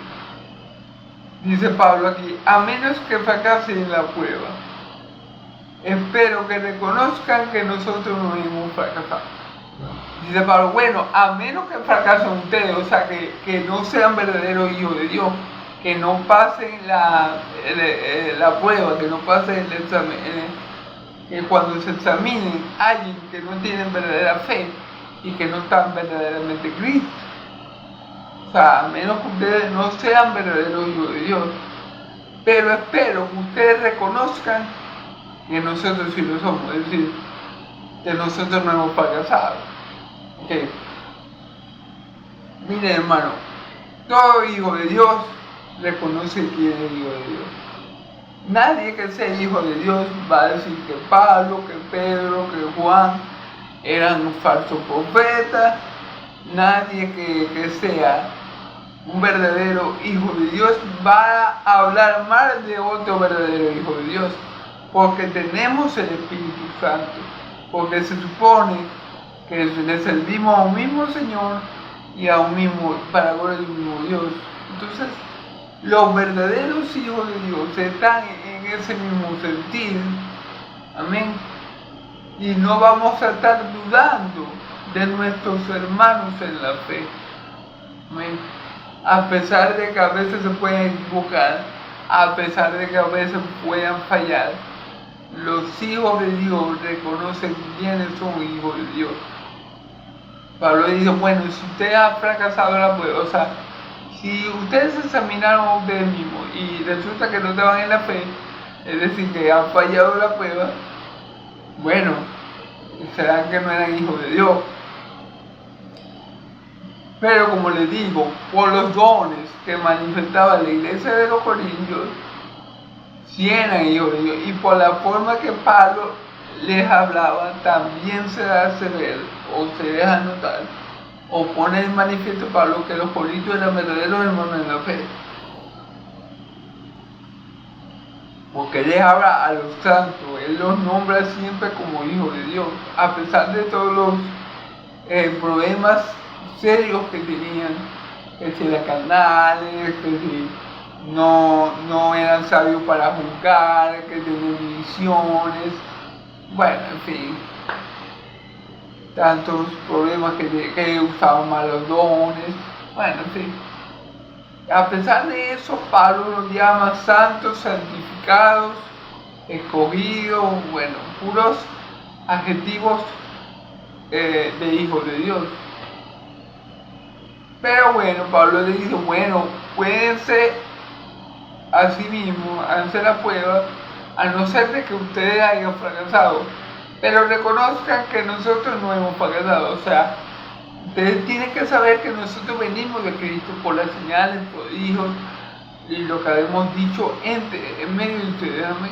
Dice Pablo aquí: a menos que fracasen en la prueba, espero que reconozcan que nosotros no hemos fracasado. Dice Pablo: bueno, a menos que fracasen ustedes, o sea, que no sean verdaderos hijos de Dios, que no pasen la prueba, que no pasen el examen, que cuando se examinen alguien que no tienen verdadera fe y que no están verdaderamente Cristo. O sea, a menos que ustedes no sean verdaderos hijos de Dios. Pero espero que ustedes reconozcan que nosotros sí lo somos, es decir, que nosotros no hemos fracasado. Okay. Miren, hermano, todo hijo de Dios reconoce quién es hijo de Dios. Nadie que sea hijo de Dios va a decir que Pablo, que Pedro, que Juan eran falsos profetas. Nadie que sea un verdadero hijo de Dios va a hablar mal de otro verdadero hijo de Dios. porque tenemos el Espíritu Santo, porque se supone que le servimos a un mismo Señor y a un mismo, para gloria del mismo Dios. Entonces, los verdaderos hijos de Dios están en ese mismo sentir, amén, y no vamos a estar dudando de nuestros hermanos en la fe, amén, a pesar de que a veces se pueden equivocar, a pesar de que a veces puedan fallar. Los hijos de Dios reconocen quiénes son hijos de Dios. Pablo dice, bueno, si usted ha fracasado en la prueba, o sea, si ustedes se examinaron a ustedes mismos y resulta que no estaban en la fe, es decir, que han fallado en la prueba, bueno, será que no eran hijos de Dios. Pero como les digo, por los dones que manifestaba la iglesia de los Corintios, sí eran hijos de Dios, y por la forma que Pablo les hablaba, también se hace ver, o se deja notar, o pone en manifiesto Pablo que los corintios eran verdaderos hermanos en la fe. Porque él les habla a los santos, él los nombra siempre como hijos de Dios, a pesar de todos los problemas serios que tenían, que si eran carnales, que si no eran sabios para juzgar, que tenían divisiones, bueno, en fin, tantos problemas que usaban mal los dones, bueno, en fin. A pesar de eso, Pablo los llama santos, santificados, escogidos, bueno, puros adjetivos de hijos de Dios. Pero bueno, Pablo le dice, bueno, cuídense a sí mismos, háganse la prueba, a no ser de que ustedes hayan fracasado, pero reconozcan que nosotros no hemos fracasado. O sea, ustedes tienen que saber que nosotros venimos de Cristo por las señales, prodigios y lo que hemos dicho en medio de ustedes, amén.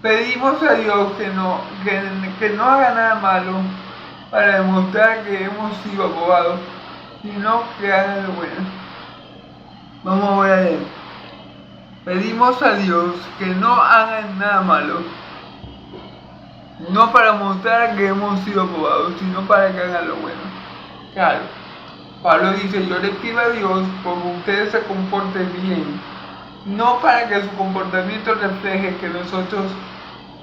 Pedimos a Dios que no haga nada malo para demostrar que hemos sido aprobados, sino que hagan lo bueno. Vamos a ver. Pedimos a Dios que no hagan nada malo, no para mostrar que hemos sido aprobados, sino para que hagan lo bueno. Claro, Pablo dice, yo le pido a Dios porque ustedes se comporten bien, no para que su comportamiento refleje que nosotros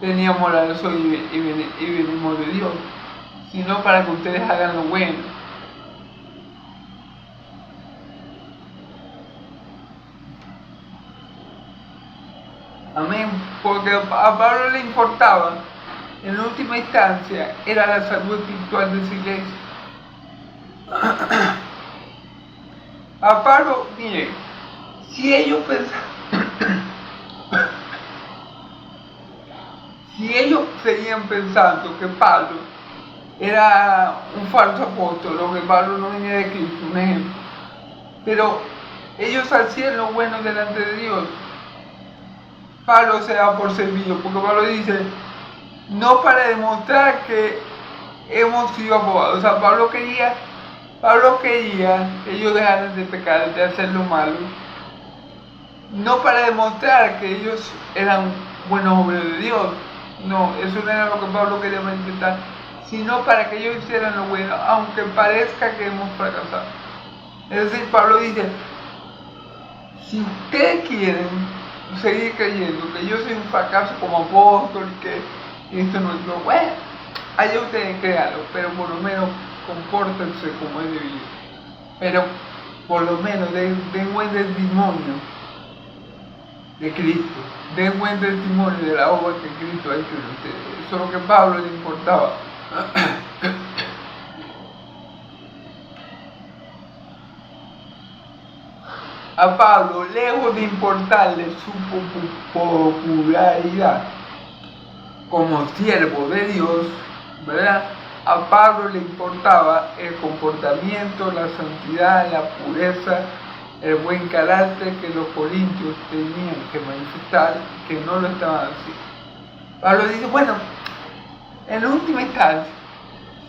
teníamos la razón y venimos de Dios, sino para que ustedes hagan lo bueno. Amén, porque a Pablo le importaba, en última instancia, era la salud espiritual de su iglesia. A Pablo, miren, si ellos seguían pensando que Pablo era un falso apóstol, o que Pablo no venía de Cristo, un ejemplo, pero ellos hacían lo bueno delante de Dios, Pablo se da por servido, porque Pablo dice, no para demostrar que hemos sido aprobados. O sea, Pablo quería que ellos dejaran de pecar, de hacer lo malo, no para demostrar que ellos eran buenos hombres de Dios. No, eso no era lo que Pablo quería manifestar, sino para que ellos hicieran lo bueno, aunque parezca que hemos fracasado. Es decir, Pablo dice, si ustedes quieren seguir creyendo que yo soy un fracaso como apóstol y que esto no es lo bueno, allá ustedes créanlo, pero por lo menos compórtense como es debido, pero por lo menos den buen testimonio de Cristo, den buen testimonio de la obra que Cristo ha hecho en ustedes. Eso es lo que a Pablo le importaba. A Pablo, lejos de importarle su popularidad como siervo de Dios, ¿verdad? A Pablo le importaba el comportamiento, la santidad, la pureza, el buen carácter que los corintios tenían que manifestar, que no lo estaban haciendo. Pablo dice, bueno, en última instancia,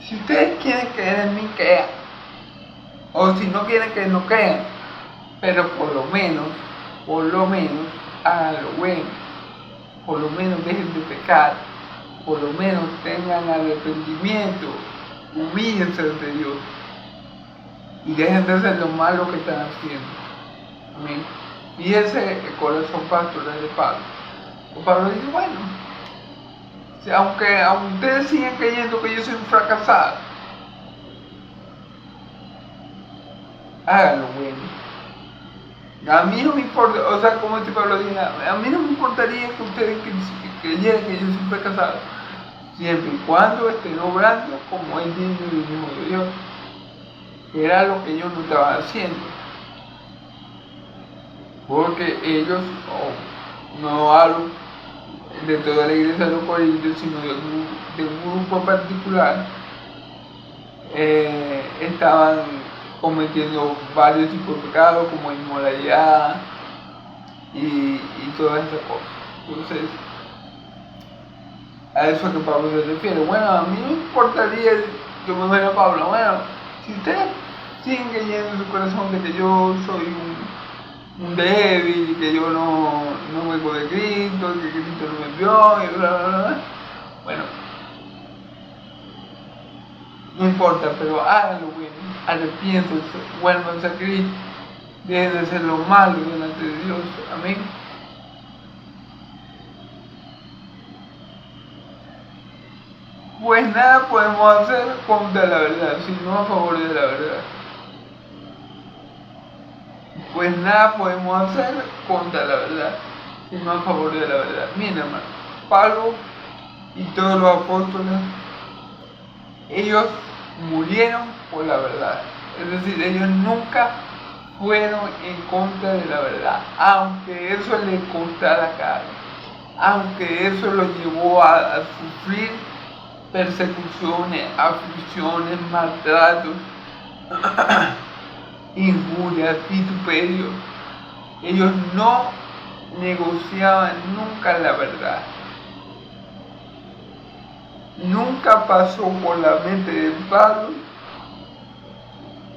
si ustedes quieren creer en mí, crean. O si no quieren que no crean, pero por lo menos, hagan lo bueno. por lo menos dejen de pecar, por lo menos tengan arrepentimiento, humíllense ante Dios y dejen de hacer lo malo que están haciendo. Amén. Y ese es el corazón pastoral de Pablo. Pablo dice, bueno, aunque ustedes sigan creyendo que yo soy un fracasado, háganlo bueno. A mí no me importa, o sea, como este Pablo dice, a mí no me importaría que ustedes creyeran que yo soy un fracasado, siempre y cuando estén obrando como es digno del mismo de Dios, que era lo que ellos no estaban haciendo. Porque ellos, no hablo de toda la iglesia de los Corintios, sino de un grupo particular, estaban cometiendo varios tipos de pecados como inmoralidad y todas esas cosas. Entonces, a eso es que Pablo se refiere. Bueno, a mí no me importaría, yo me imagino a Pablo, bueno, si ustedes siguen creyendo en su corazón de que yo soy un débil, que yo no vengo de Cristo, que Cristo no me envió, y bla, bla, bla. Bueno, no importa, pero háganlo bueno, arrepiéntanse, vuélvanse a Cristo, dejen de hacer lo malo delante de Dios. Amén. Pues nada podemos hacer contra la verdad, sino a favor de la verdad. Pues nada podemos hacer contra la verdad, sino a favor de la verdad. Miren, hermano, Pablo y todos los apóstoles, ellos murieron por la verdad. Es decir, ellos nunca fueron en contra de la verdad, aunque eso les costara caro, aunque eso los llevó a sufrir persecuciones, aflicciones, maltratos, injurias, vituperios. Ellos no negociaban nunca la verdad. Nunca pasó por la mente de Pablo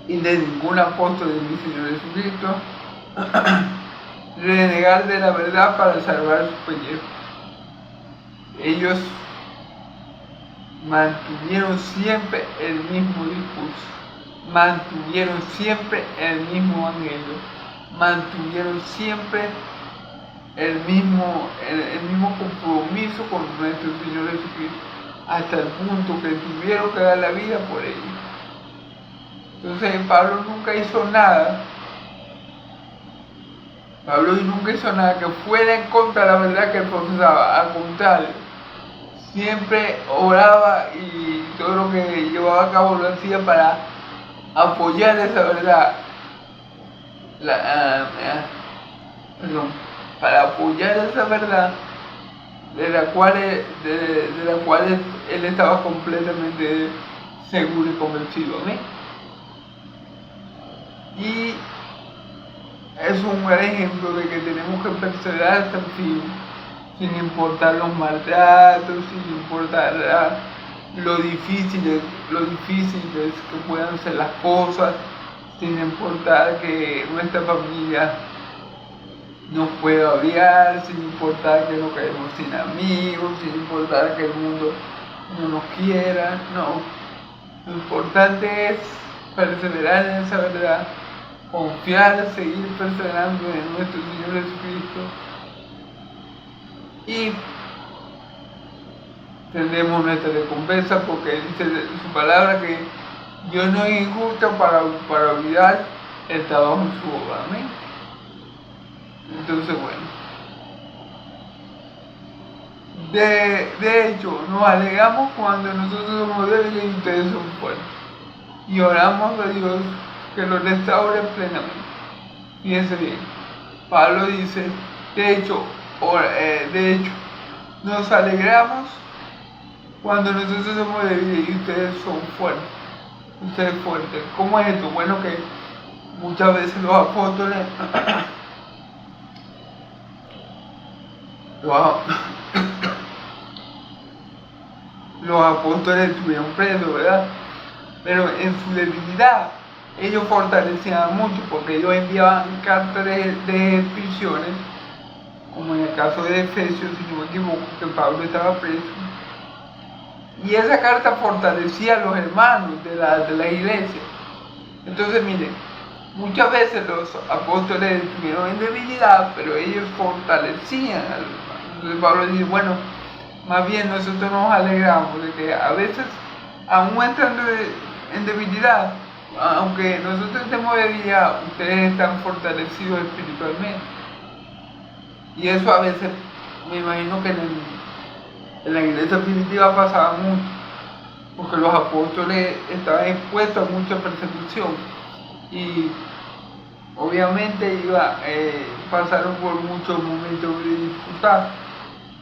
y de ningún apóstol de mi Señor Jesucristo renegar de la verdad para salvar su pellejo. Ellos mantuvieron siempre el mismo discurso, mantuvieron siempre el mismo evangelio, mantuvieron siempre el mismo compromiso con nuestro Señor Jesucristo, hasta el punto que tuvieron que dar la vida por ellos. Entonces Pablo nunca hizo nada que fuera en contra de la verdad que él profesaba. Al contrario, siempre oraba y todo lo que llevaba a cabo lo hacía para apoyar esa verdad, para apoyar esa verdad de la cual él estaba completamente seguro y convencido. ¿Amén? Y es un buen ejemplo de que tenemos que perseverar hasta el fin, sin importar los maltratos, sin importar lo difíciles que puedan ser las cosas, sin importar que nuestra familia nos pueda odiar, sin importar que nos quedemos sin amigos, sin importar que el mundo no nos quiera. No, lo importante es perseverar en esa verdad, confiar, seguir perseverando en nuestro Señor Jesucristo y tendremos nuestra recompensa, porque dice su palabra que Dios no es injusto para olvidar el trabajo en su obra. Amén. Entonces, bueno, de hecho, nos alegramos cuando nosotros somos débiles y ustedes son fuertes, y oramos a Dios que los restaure plenamente. Fíjense bien, Pablo dice, de hecho, nos alegramos cuando nosotros somos débiles y ustedes son fuertes. Ustedes fuertes. ¿Cómo es esto? Bueno, que muchas veces los apóstoles los apóstoles estuvieron presos, ¿verdad? Pero en su debilidad ellos fortalecían mucho, porque ellos enviaban cartas de prisiones como en el caso de Efesios, si no me equivoco, que Pablo estaba preso. Y esa carta fortalecía a los hermanos de la iglesia. Entonces, miren, muchas veces los apóstoles estuvieron en debilidad, pero ellos fortalecían a los hermanos. Entonces Pablo dice, bueno, más bien nosotros nos alegramos de que a veces, aún entrando en debilidad, aunque nosotros estemos de debilidad, ustedes están fortalecidos espiritualmente. Y eso a veces, me imagino que en la iglesia primitiva pasaba mucho, porque los apóstoles estaban expuestos a mucha persecución y obviamente pasaron por muchos momentos de dificultad,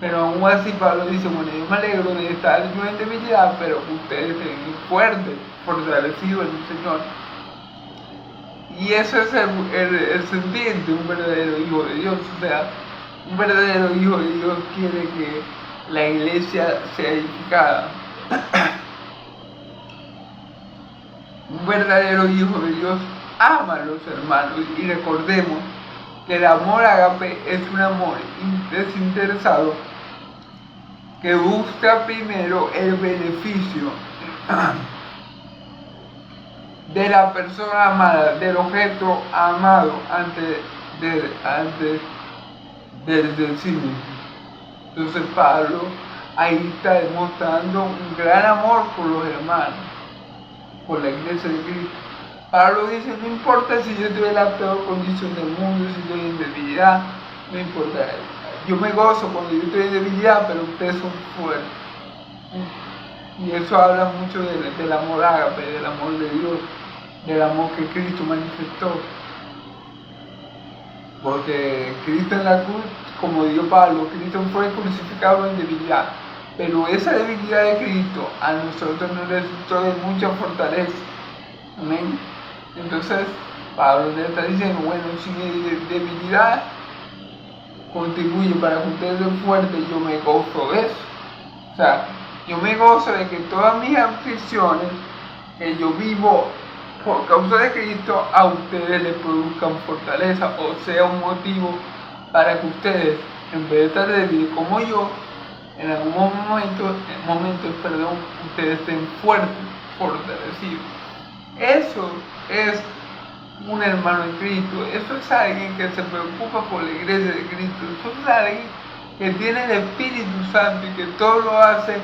pero aún así Pablo dice, bueno, yo me alegro de estar yo en debilidad, pero ustedes estén fuertes, fortalecidos en el Señor. Y eso es el sentir de un verdadero hijo de Dios. O sea, un verdadero hijo de Dios quiere que la iglesia sea edificada. Un verdadero hijo de Dios ama a los hermanos, y recordemos que el amor ágape es un amor desinteresado que busca primero el beneficio de la persona amada, del objeto amado antes de sí mismo. Entonces Pablo ahí está demostrando un gran amor por los hermanos, por la iglesia de Cristo. Pablo dice, no importa si yo estoy en la peor condición del mundo, si estoy en debilidad, no importa. Yo me gozo cuando yo estoy en debilidad, pero ustedes son fuertes. Y eso habla mucho del amor ágape, del amor de Dios, del amor que Cristo manifestó. Porque Cristo en la cruz, como dijo Pablo, Cristo fue crucificado en debilidad. Pero esa debilidad de Cristo a nosotros nos resultó de mucha fortaleza. Amén. Entonces, Pablo le está diciendo, bueno, si mi debilidad contribuye para que ustedes sean fuertes, yo me gozo de eso. O sea, yo me gozo de que todas mis aflicciones que yo vivo por causa de Cristo, a ustedes les produzcan fortaleza, o sea, un motivo para que ustedes, en vez de estar débiles como yo, en algún momento, ustedes estén fuertes, fortalecidos. Eso es un hermano en Cristo, eso es alguien que se preocupa por la iglesia de Cristo, eso es alguien que tiene el Espíritu Santo y que todo lo hace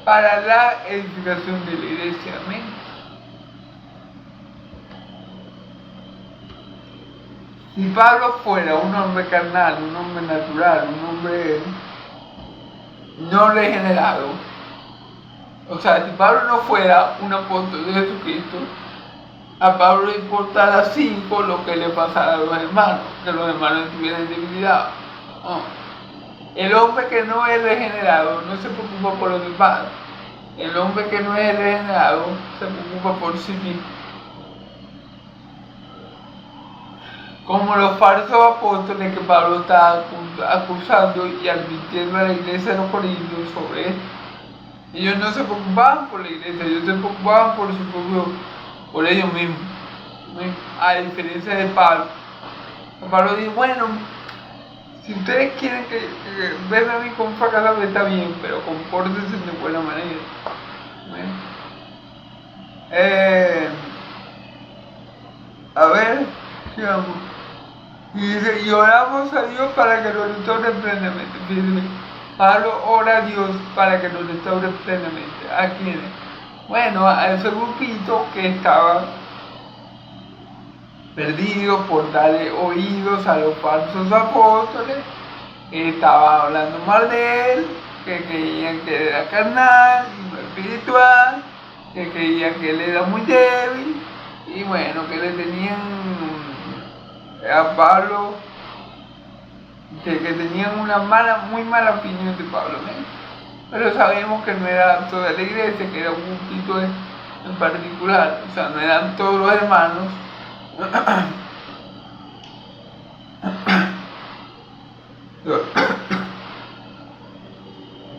para la edificación de la iglesia. Amén. Si Pablo fuera un hombre carnal, un hombre natural, un hombre no regenerado, o sea, si Pablo no fuera un apóstol de Jesucristo, a Pablo le importara 5 lo que le pasara a los hermanos, que los hermanos tuvieran debilidad. No. El hombre que no es regenerado no se preocupa por los demás. El hombre que no es regenerado se preocupa por sí mismo. Como los falsos apóstoles que Pablo está acusando y advirtiendo a la iglesia de los Corintios sobre esto. Ellos no se preocupaban por la iglesia, ellos se preocupaban por ellos mismos. A diferencia de Pablo. Pablo dice, bueno, si ustedes quieren que verme a mí como fracasado, está bien, pero compórtense de buena manera. A ver, sigamos. Y dice, y oramos a Dios para que nos restaure plenamente. Fíjense, Pablo ora a Dios para que nos restaure plenamente. ¿A quiénes? Bueno, a ese grupito que estaba perdido por darle oídos a los falsos apóstoles, que estaban hablando mal de él, que creían que era carnal y no espiritual, que creían que él era muy débil, y bueno, que le tenían a Pablo, que tenían una muy mala opinión de Pablo, ¿eh? Pero sabemos que no era toda la iglesia, que era un grupito en particular, o sea, no eran todos los hermanos.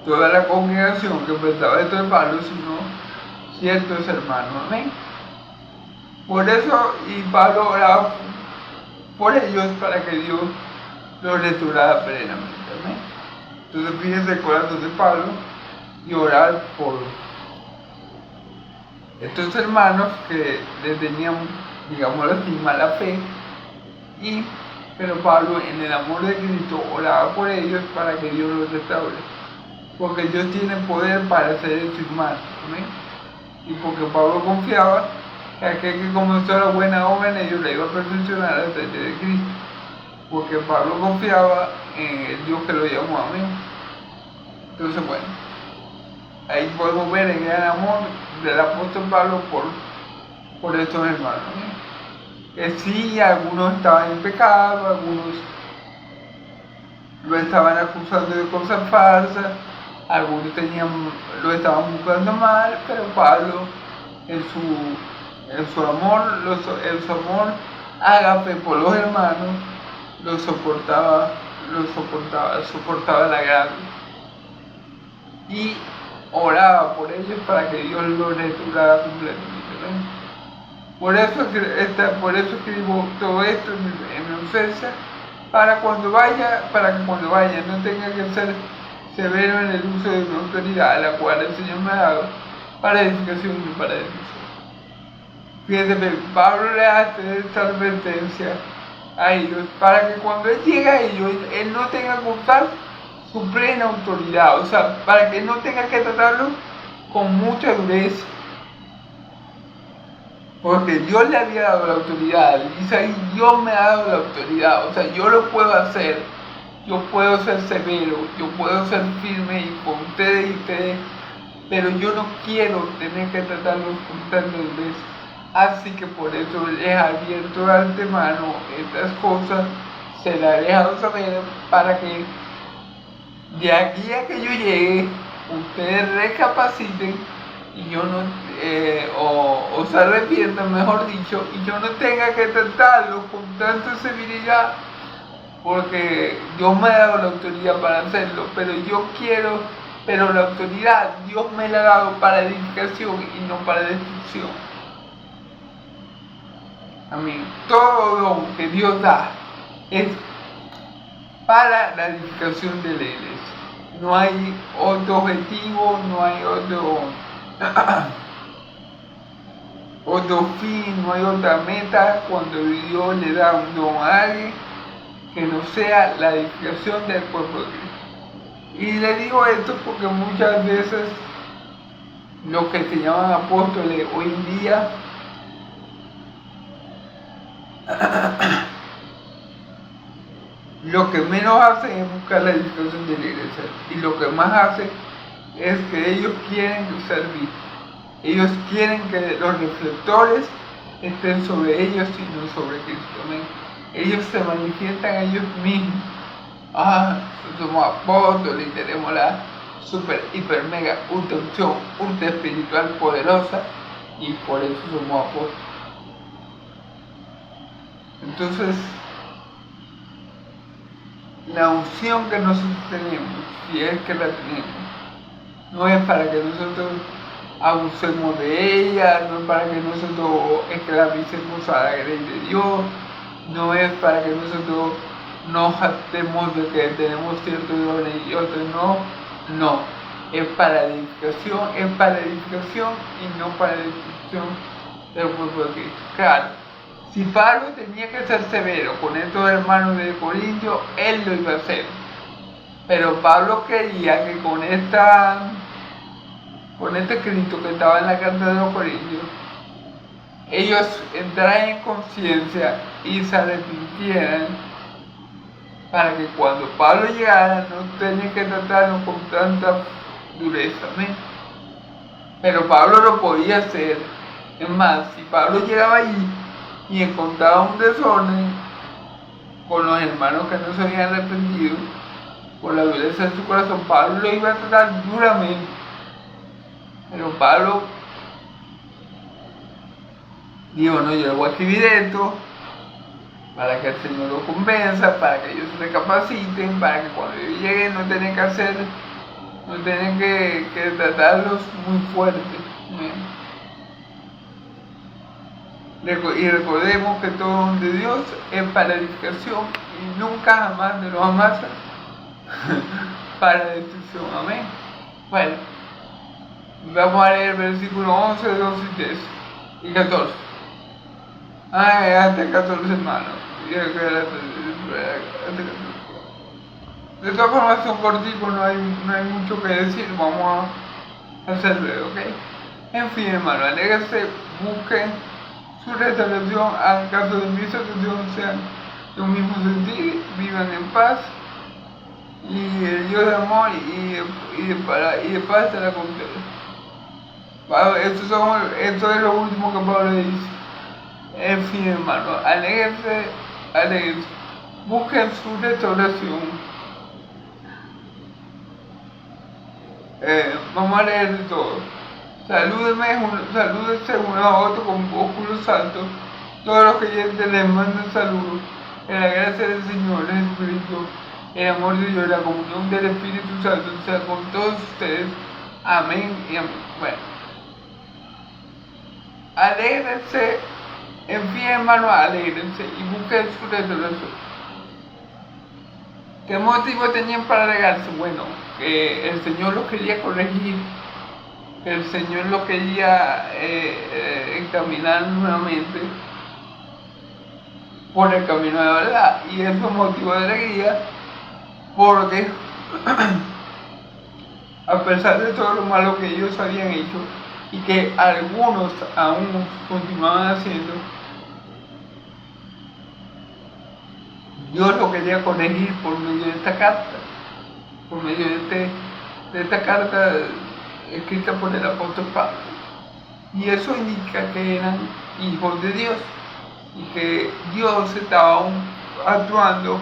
Toda la congregación que pensaba esto de Pablo, sino ciertos hermanos, amén. Por eso, y Pablo oraba por ellos para que Dios los restaurara plenamente. Amén. Entonces fíjense el corazón de Pablo y orar por estos hermanos que le tenían, digámoslo así, mala fe, pero Pablo en el amor de Cristo oraba por ellos para que Dios los restaure, porque Dios tiene poder para hacer eso y más. ¿Amén? Y porque Pablo confiaba que aquel que comenzó la buena obra en ellos la iba a perfeccionar hasta el día de Cristo, porque Pablo confiaba en el Dios que lo llamó. Amén. Entonces, bueno, ahí podemos ver el gran amor del apóstol Pablo por estos hermanos. Que sí, algunos estaban en pecado, algunos lo estaban acusando de cosas falsas, algunos lo estaban buscando mal, pero Pablo en su amor, ágape por los hermanos, soportaba la gracia y oraba por ellos para que Dios los restaurara completamente, ¿no? Por eso escribo todo esto en mi ausencia, para que cuando vaya no tenga que ser severo en el uso de mi autoridad, la cual el Señor me ha dado para edificación y para edificación. Fíjense, Pablo le hace esta advertencia a ellos para que cuando él llegue a ellos, él no tenga que usar su plena autoridad, o sea, para que no tenga que tratarlo con mucha dureza. Porque Dios le había dado la autoridad, dice ahí, Dios me ha dado la autoridad, o sea, yo lo puedo hacer, yo puedo ser severo, yo puedo ser firme y con ustedes, pero yo no quiero tener que tratarlos con tanta dureza. Así que por eso les he abierto de antemano estas cosas, se las he dejado saber para que de aquí a que yo llegue, ustedes recapaciten y yo no, o se arrepientan, mejor dicho, y yo no tenga que tratarlo con tanta severidad, porque Dios me ha dado la autoridad para hacerlo, pero la autoridad Dios me la ha dado para edificación y no para destrucción. Amén. Todo don que Dios da es para la edificación de la iglesia. No hay otro objetivo, no hay otro fin, no hay otra meta cuando Dios le da un don a alguien que no sea la edificación del cuerpo de Cristo. Y le digo esto porque muchas veces los que se llaman apóstoles hoy en día lo que menos hacen es buscar la edificación de la iglesia, y lo que más hacen es que ellos quieren servir. Ellos quieren que los reflectores estén sobre ellos y no sobre Cristo. ¿Amén? Ellos se manifiestan a ellos mismos. Somos apóstoles y tenemos la super, hiper, mega, ultra unción, ultra espiritual poderosa, y por eso somos apóstoles. Entonces, la unción que nosotros tenemos, si es que la tenemos, no es para que nosotros abusemos de ella, no es para que nosotros esclavicemos a la grey de Dios, no es para que nosotros nos jactemos de que tenemos ciertos dones y otros no, es para edificación, y no para destrucción del cuerpo de Cristo. Claro, si Pablo tenía que ser severo con estos hermanos de Corintios, él lo iba a hacer, pero Pablo quería que con este Cristo que estaba en la carta de los Corintios, ellos entraran en conciencia y se arrepintieran, para que cuando Pablo llegara no tenía que tratarlo con tanta dureza. ¿Amén? Pero Pablo lo podía hacer. Es más, si Pablo llegaba allí y encontraba un desorden con los hermanos que no se habían arrepentido por la dureza de su corazón, Pablo lo iba a tratar duramente. Pero Pablo dijo, no, yo le voy a escribir esto para que el Señor lo convenza, para que ellos se recapaciten, para que cuando ellos lleguen no tienen que tratarlos muy fuerte. Y recordemos que todo don de Dios es para edificación y nunca jamás de los jamás para destrucción. Amén. Bueno, vamos a leer versículo 11, 12 y 13 y 14. Ay, hasta 14, hermanos. De todas formas son corticos, no hay mucho que decir, vamos a hacerlo, ¿ok? En fin, hermano, alégrese, busquen su restauración, hagan caso de mi solución, sean de un mismo sentir, vivan en paz, y el Dios de amor y de paz estará con ustedes. Esto es lo último que Pablo dice. En fin, hermano, alégrense, busquen su restauración. Vamos a leer todo. Salúdense uno a otro con ósculos santos. Todos los creyentes les mandan saludos. En la gracia del Señor Jesucristo, el amor de Dios, la comunión del Espíritu Santo sea con todos ustedes. Amén y amén. Bueno, alégrense, en fin, hermano, alégrense y busquen su restauración. ¿Qué motivo tenían para alegrarse? Bueno, que el Señor los quería corregir, que el Señor los quería encaminar nuevamente por el camino de la verdad, y eso es motivo de alegría, porque a pesar de todo lo malo que ellos habían hecho y que algunos aún continuaban haciendo, Dios lo quería corregir por medio de esta carta, por medio de esta carta escrita por el apóstol Pablo. Y eso indica que eran hijos de Dios y que Dios estaba actuando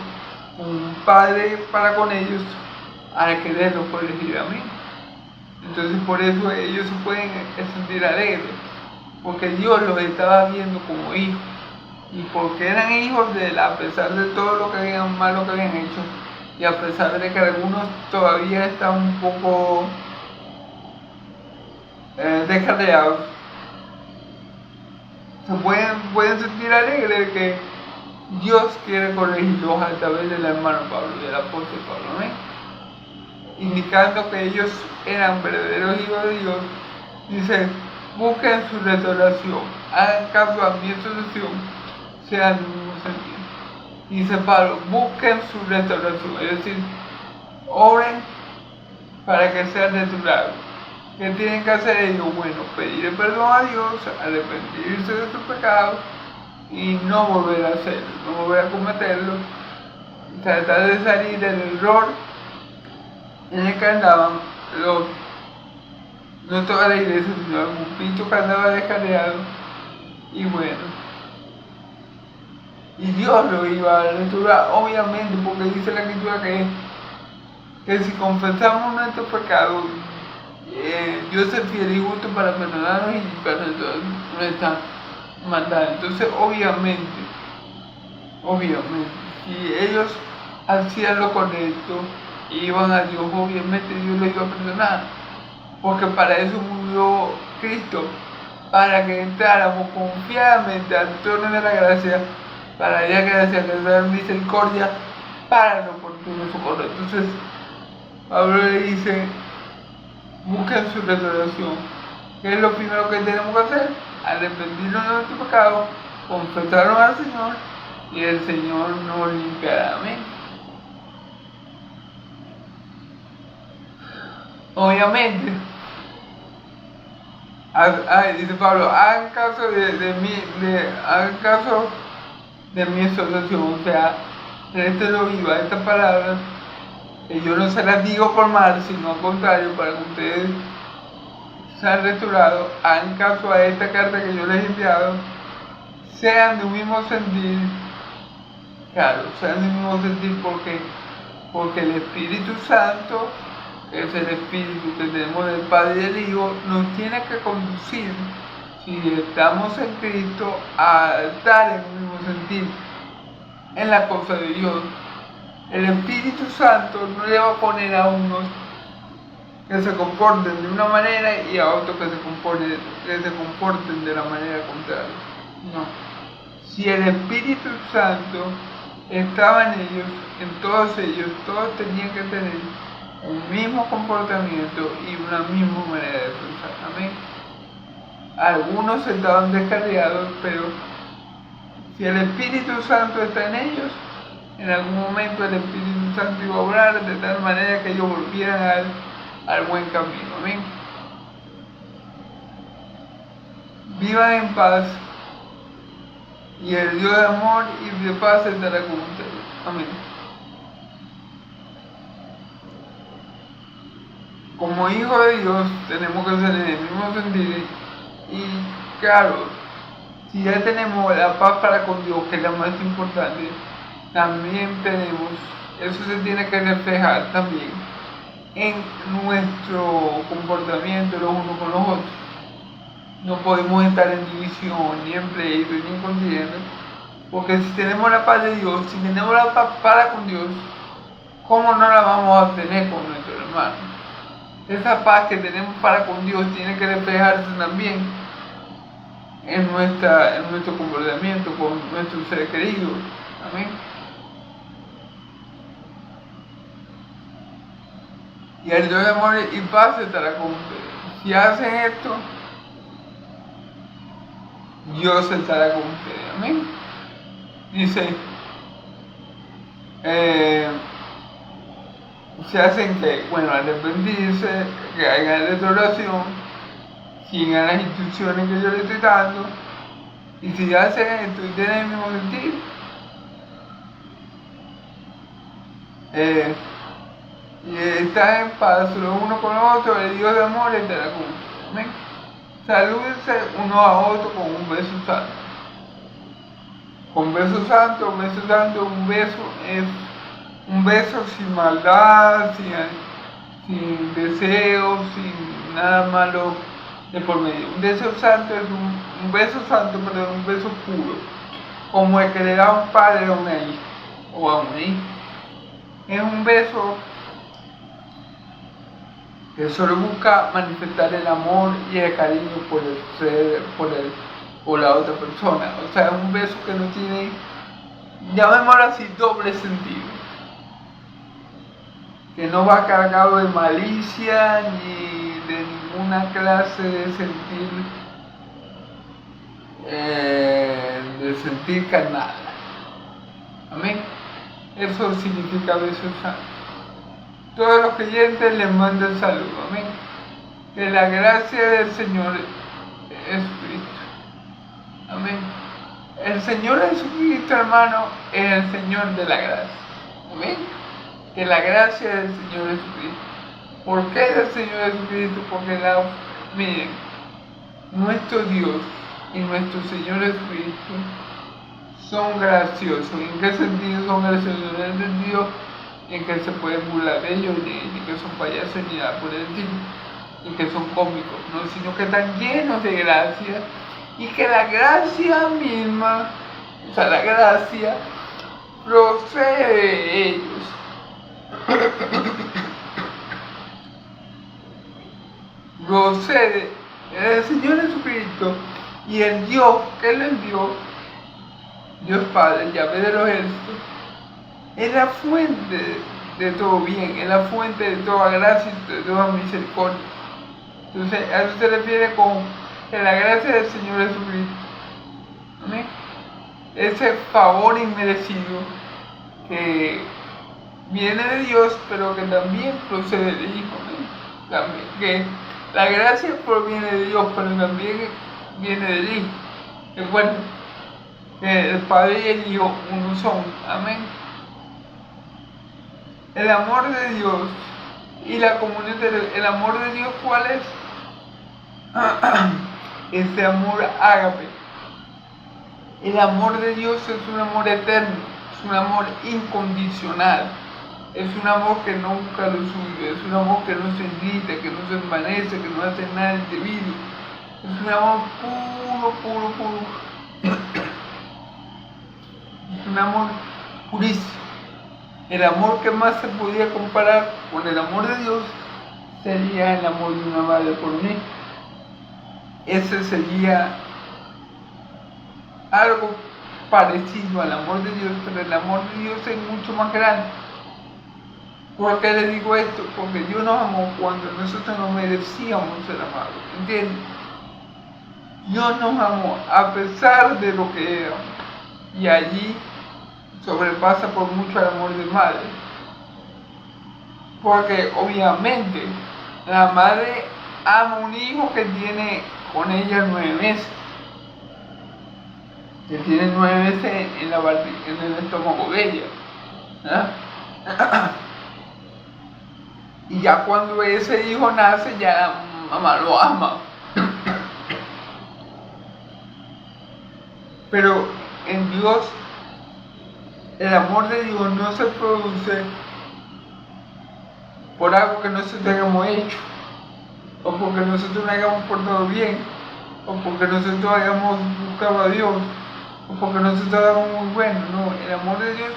como un padre para con ellos al quererlos corregir. Amén. Entonces por eso ellos se pueden sentir alegres, porque Dios los estaba viendo como hijos. Y porque eran hijos de él, a pesar de todo lo que malo que habían hecho, y a pesar de que algunos todavía están un poco descarriados, se pueden sentir alegres de que Dios quiere corregirlos a través del hermano Pablo y del apóstol Pablo, ¿no? Indicando que ellos eran verdaderos hijos de Dios. Dice, busquen su restauración, hagan caso a mi solución, sean del mismo sentido. Dice Pablo, busquen su restauración, es decir, oren para que sean restaurados. ¿Qué tienen que hacer ellos? Bueno, pedir perdón a Dios, arrepentirse de sus pecados y no volver a hacerlo, no volver a cometerlo, tratar de salir del error en el que andaban no toda la iglesia, sino algún pito que andaba descarriado, y bueno. Y Dios lo iba a restaurar, obviamente, porque dice la Escritura que si confesamos nuestros pecados, Dios es fiel y justo para perdonarnos y para nuestra maldad. Entonces, obviamente, si ellos hacían lo correcto y iban a Dios, obviamente Dios lo iba a perdonar, porque para eso murió Cristo, para que entráramos confiadamente al trono de la gracia, para hallar gracia, dar misericordia para el oportuno socorro. Entonces, Pablo le dice, busquen su restauración. ¿Qué es lo primero que tenemos que hacer? Arrepentirnos de nuestro pecado, confesarnos al Señor, y el Señor nos limpiará. Amén. Obviamente, dice Pablo, hagan caso de mi exhortación, o sea, réstelo viva estas palabras, que yo no se las digo por mal, sino al contrario, para que ustedes sean restaurados, hagan caso a esta carta que yo les he enviado, sean de un mismo sentir, claro, sean de un mismo sentir porque el Espíritu Santo, que es el Espíritu que tenemos del Padre y del Hijo, nos tiene que conducir, si estamos en Cristo, a estar en un mismo sentir en la cosa de Dios. El Espíritu Santo no le va a poner a unos que se comporten de una manera y a otros que se comporten de la manera contraria. No. Si el Espíritu Santo estaban ellos, en todos ellos, todos tenían que tener un mismo comportamiento y una misma manera de pensar. Amén. Algunos estaban descarriados, pero si el Espíritu Santo está en ellos, en algún momento el Espíritu Santo iba a obrar de tal manera que ellos volvieran al buen camino. Amén. Vivan en paz y el Dios de amor y de paz estará con ustedes. Amén. Como hijos de Dios tenemos que ser en el mismo sentido y claro, si ya tenemos la paz para con Dios, que es la más importante, también tenemos, eso se tiene que reflejar también en nuestro comportamiento los unos con los otros. No podemos estar en división, ni en pleito, ni en contienda, porque si tenemos la paz de Dios, si tenemos la paz para con Dios, ¿cómo no la vamos a tener con nuestro hermano? Esa paz que tenemos para con Dios tiene que reflejarse también en nuestro comportamiento con nuestros seres queridos. Amén. Y el Dios de amor y paz estará con ustedes. Si hacen esto, Dios estará con ustedes. Amén. Dice, se hacen que, bueno, arrepentirse, que hagan restauración, sigan las instrucciones que yo les estoy dando, y si hacen esto y tienen el mismo sentido, y están en paz los unos con los otros, el Dios de amor estará con ustedes. Amén. Salúdense unos a otros con un beso santo. Con beso santo, un beso es un beso sin maldad, sin deseos, sin nada malo de por medio. Un beso santo es un beso santo, perdón, un beso puro, como el que le da a un padre a una hija o a una hija. Es un beso que solo busca manifestar el amor y el cariño por el ser, por la otra persona. O sea, es un beso que no tiene, llamémoslo así, doble sentido. Que no va cargado de malicia ni de ninguna clase de sentir carnal. Amén. Eso significa beso santo. Todos los creyentes les mandan saludo. Amén. Que la gracia del Señor Jesucristo. Amén. El Señor Jesucristo, hermano, es el Señor de la gracia. Amén. Que la gracia del Señor Jesucristo. ¿Por qué del Señor Jesucristo? Porque miren, nuestro Dios y nuestro Señor Jesucristo son graciosos. ¿En qué sentido son graciosos? En el sentido en que se pueden burlar de ellos, ni que son payasos ni nada por el estilo, y que son cómicos, no, sino que están llenos de gracia, y que la gracia misma, o sea, la gracia procede de ellos. Procede del Señor Jesucristo y el Dios que Él envió, Dios Padre, Yahvé de los ejércitos, es la fuente de todo bien, es la fuente de toda gracia y de toda misericordia. Entonces, a eso se refiere con que la gracia del Señor Jesucristo. Amén. Ese favor inmerecido que viene de Dios, pero que también procede del Hijo. También, que la gracia proviene de Dios, pero también viene del Hijo. Recuerden que el Padre y el Hijo uno son. Amén. El amor de Dios y la comunión el amor de Dios, ¿cuál es? Ese amor ágape. El amor de Dios es un amor eterno, es un amor incondicional, es un amor que no busca lo suyo, es un amor que no se irrita, que no se envanece, que no hace nada indebido. Es un amor puro. Es un amor purísimo. El amor que más se podía comparar con el amor de Dios sería el amor de una madre por un hijo. Ese sería algo parecido al amor de Dios, pero el amor de Dios es mucho más grande. ¿Por qué le digo esto? Porque Dios nos amó cuando nosotros no merecíamos ser amados, ¿entiendes? Dios nos amó a pesar de lo que éramos, y allí sobrepasa por mucho el amor de madre. Porque obviamente la madre ama a un hijo que tiene con ella 9 meses, que tiene 9 meses en el estómago de ella, ¿no? Y ya cuando ese hijo nace, ya la mamá lo ama. Pero en Dios, el amor de Dios no se produce por algo que nosotros hayamos hecho, o porque nosotros no hayamos portado bien, o porque nosotros hayamos buscado a Dios, o porque nosotros hagamos muy bueno. No, el amor de Dios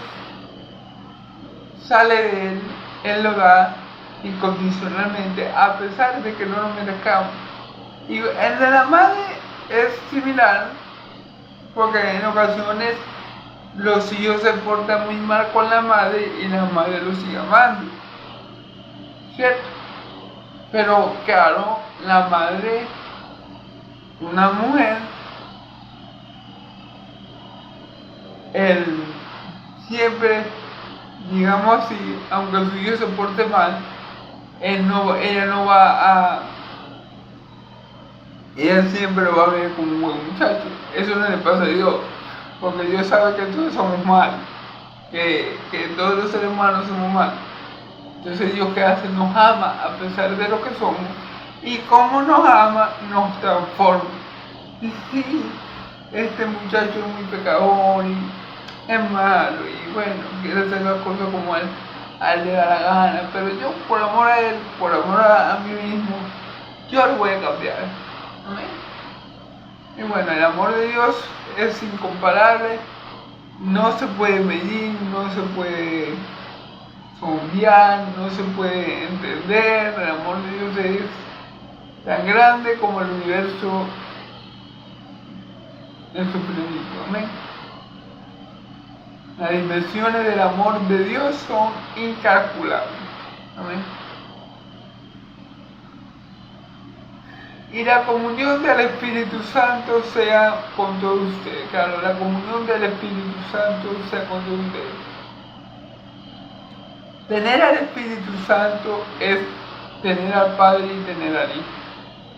sale de Él lo da incondicionalmente, a pesar de que no lo merezcamos. Y el de la madre es similar, porque en ocasiones los hijos se portan muy mal con la madre y la madre los sigue amando, ¿cierto? Pero claro, la madre, una mujer, él siempre, digamos así, aunque su hijo se porte mal, ella siempre lo va a ver como un buen muchacho. Eso no le pasa a Dios, porque Dios sabe que todos somos malos, que todos los seres humanos somos malos. Entonces Dios, ¿qué hace? Nos ama a pesar de lo que somos, y como nos ama, nos transforma. Y sí, este muchacho es muy pecador y es malo, y bueno, quiere hacer las cosas como él le da la gana, pero yo por amor a él, por amor a mí mismo, yo lo voy a cambiar. ¿Amén? Y bueno, el amor de Dios es incomparable, no se puede medir, no se puede sondear, no se puede entender. El amor de Dios es tan grande como el universo en su plenitud. Amén. Las dimensiones del amor de Dios son incalculables. Amén. Y la comunión del Espíritu Santo sea con todos ustedes. Claro, la comunión del Espíritu Santo sea con todos ustedes. Tener al Espíritu Santo es tener al Padre y tener al Hijo.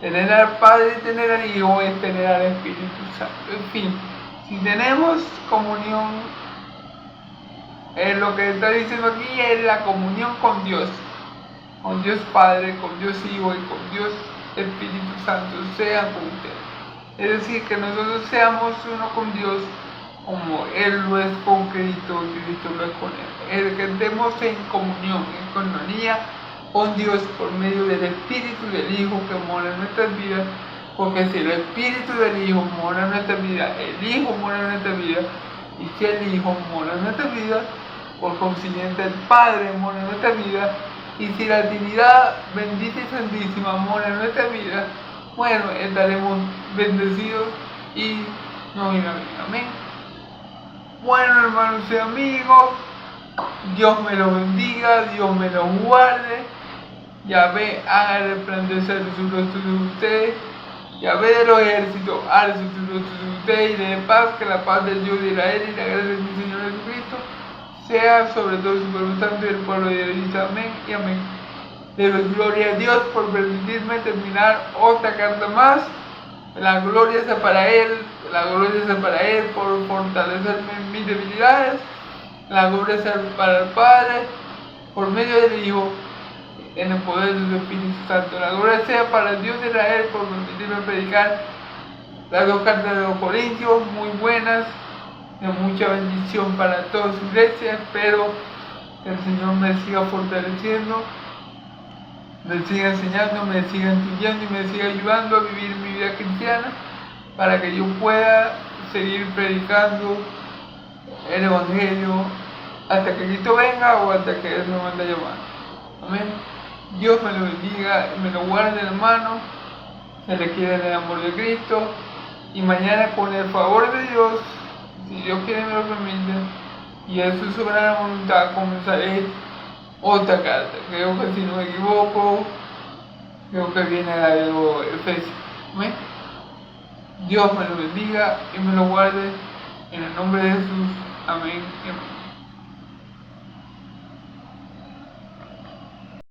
Tener al Padre y tener al Hijo es tener al Espíritu Santo. En fin, si tenemos comunión, lo que está diciendo aquí es la comunión con Dios Padre, con Dios Hijo y con Dios Espíritu Santo, sean con ustedes. Es decir, que nosotros seamos uno con Dios como Él lo es con Cristo, Cristo lo es con Él. Que estemos en comunión, en coinonía con Dios por medio del Espíritu del Hijo que mora en nuestras vidas, porque si el Espíritu del Hijo mora en nuestras vidas, el Hijo mora en nuestras vidas, y si el Hijo mora en nuestras vidas, por consiguiente el Padre mora en nuestras vidas, y si la Trinidad bendita y santísima mora en nuestra vida, bueno, estaremos bendecidos y nos irá bien. Amén. Bueno, hermanos y amigos, Dios me los bendiga, Dios me los guarde. Yahvé haga resplandecer su rostro de ustedes. Yahvé de los ejércitos haga su rostro de ustedes y de paz, que la paz del Dios de Israel y la gracia de mi Señor Jesucristo sea sobre todo su pueblo santo y el pueblo de Dios. Amén y amén. Le doy gloria a Dios por permitirme terminar otra carta más. La gloria sea para Él, la gloria sea para Él por fortalecerme en mis debilidades. La gloria sea para el Padre por medio del Hijo en el poder del Espíritu Santo. La gloria sea para el Dios de Israel por permitirme predicar las 2 cartas de los Corintios, muy buenas, de mucha bendición para toda su iglesia. Espero que el Señor me siga fortaleciendo, me siga enseñando, me siga instruyendo y me siga ayudando a vivir mi vida cristiana, para que yo pueda seguir predicando el Evangelio hasta que Cristo venga o hasta que Él me mande a llamar. Amén. Dios me lo bendiga y me lo guarde, hermano. Se le quiere el amor de Cristo. Y mañana, con el favor de Dios, Si Dios quiere me lo permite, y a su soberana voluntad comenzaré otra carta. Creo que si no me equivoco, creo que viene la de los Efesios. ¿Amén? Dios me lo bendiga y me lo guarde en el nombre de Jesús. Amén.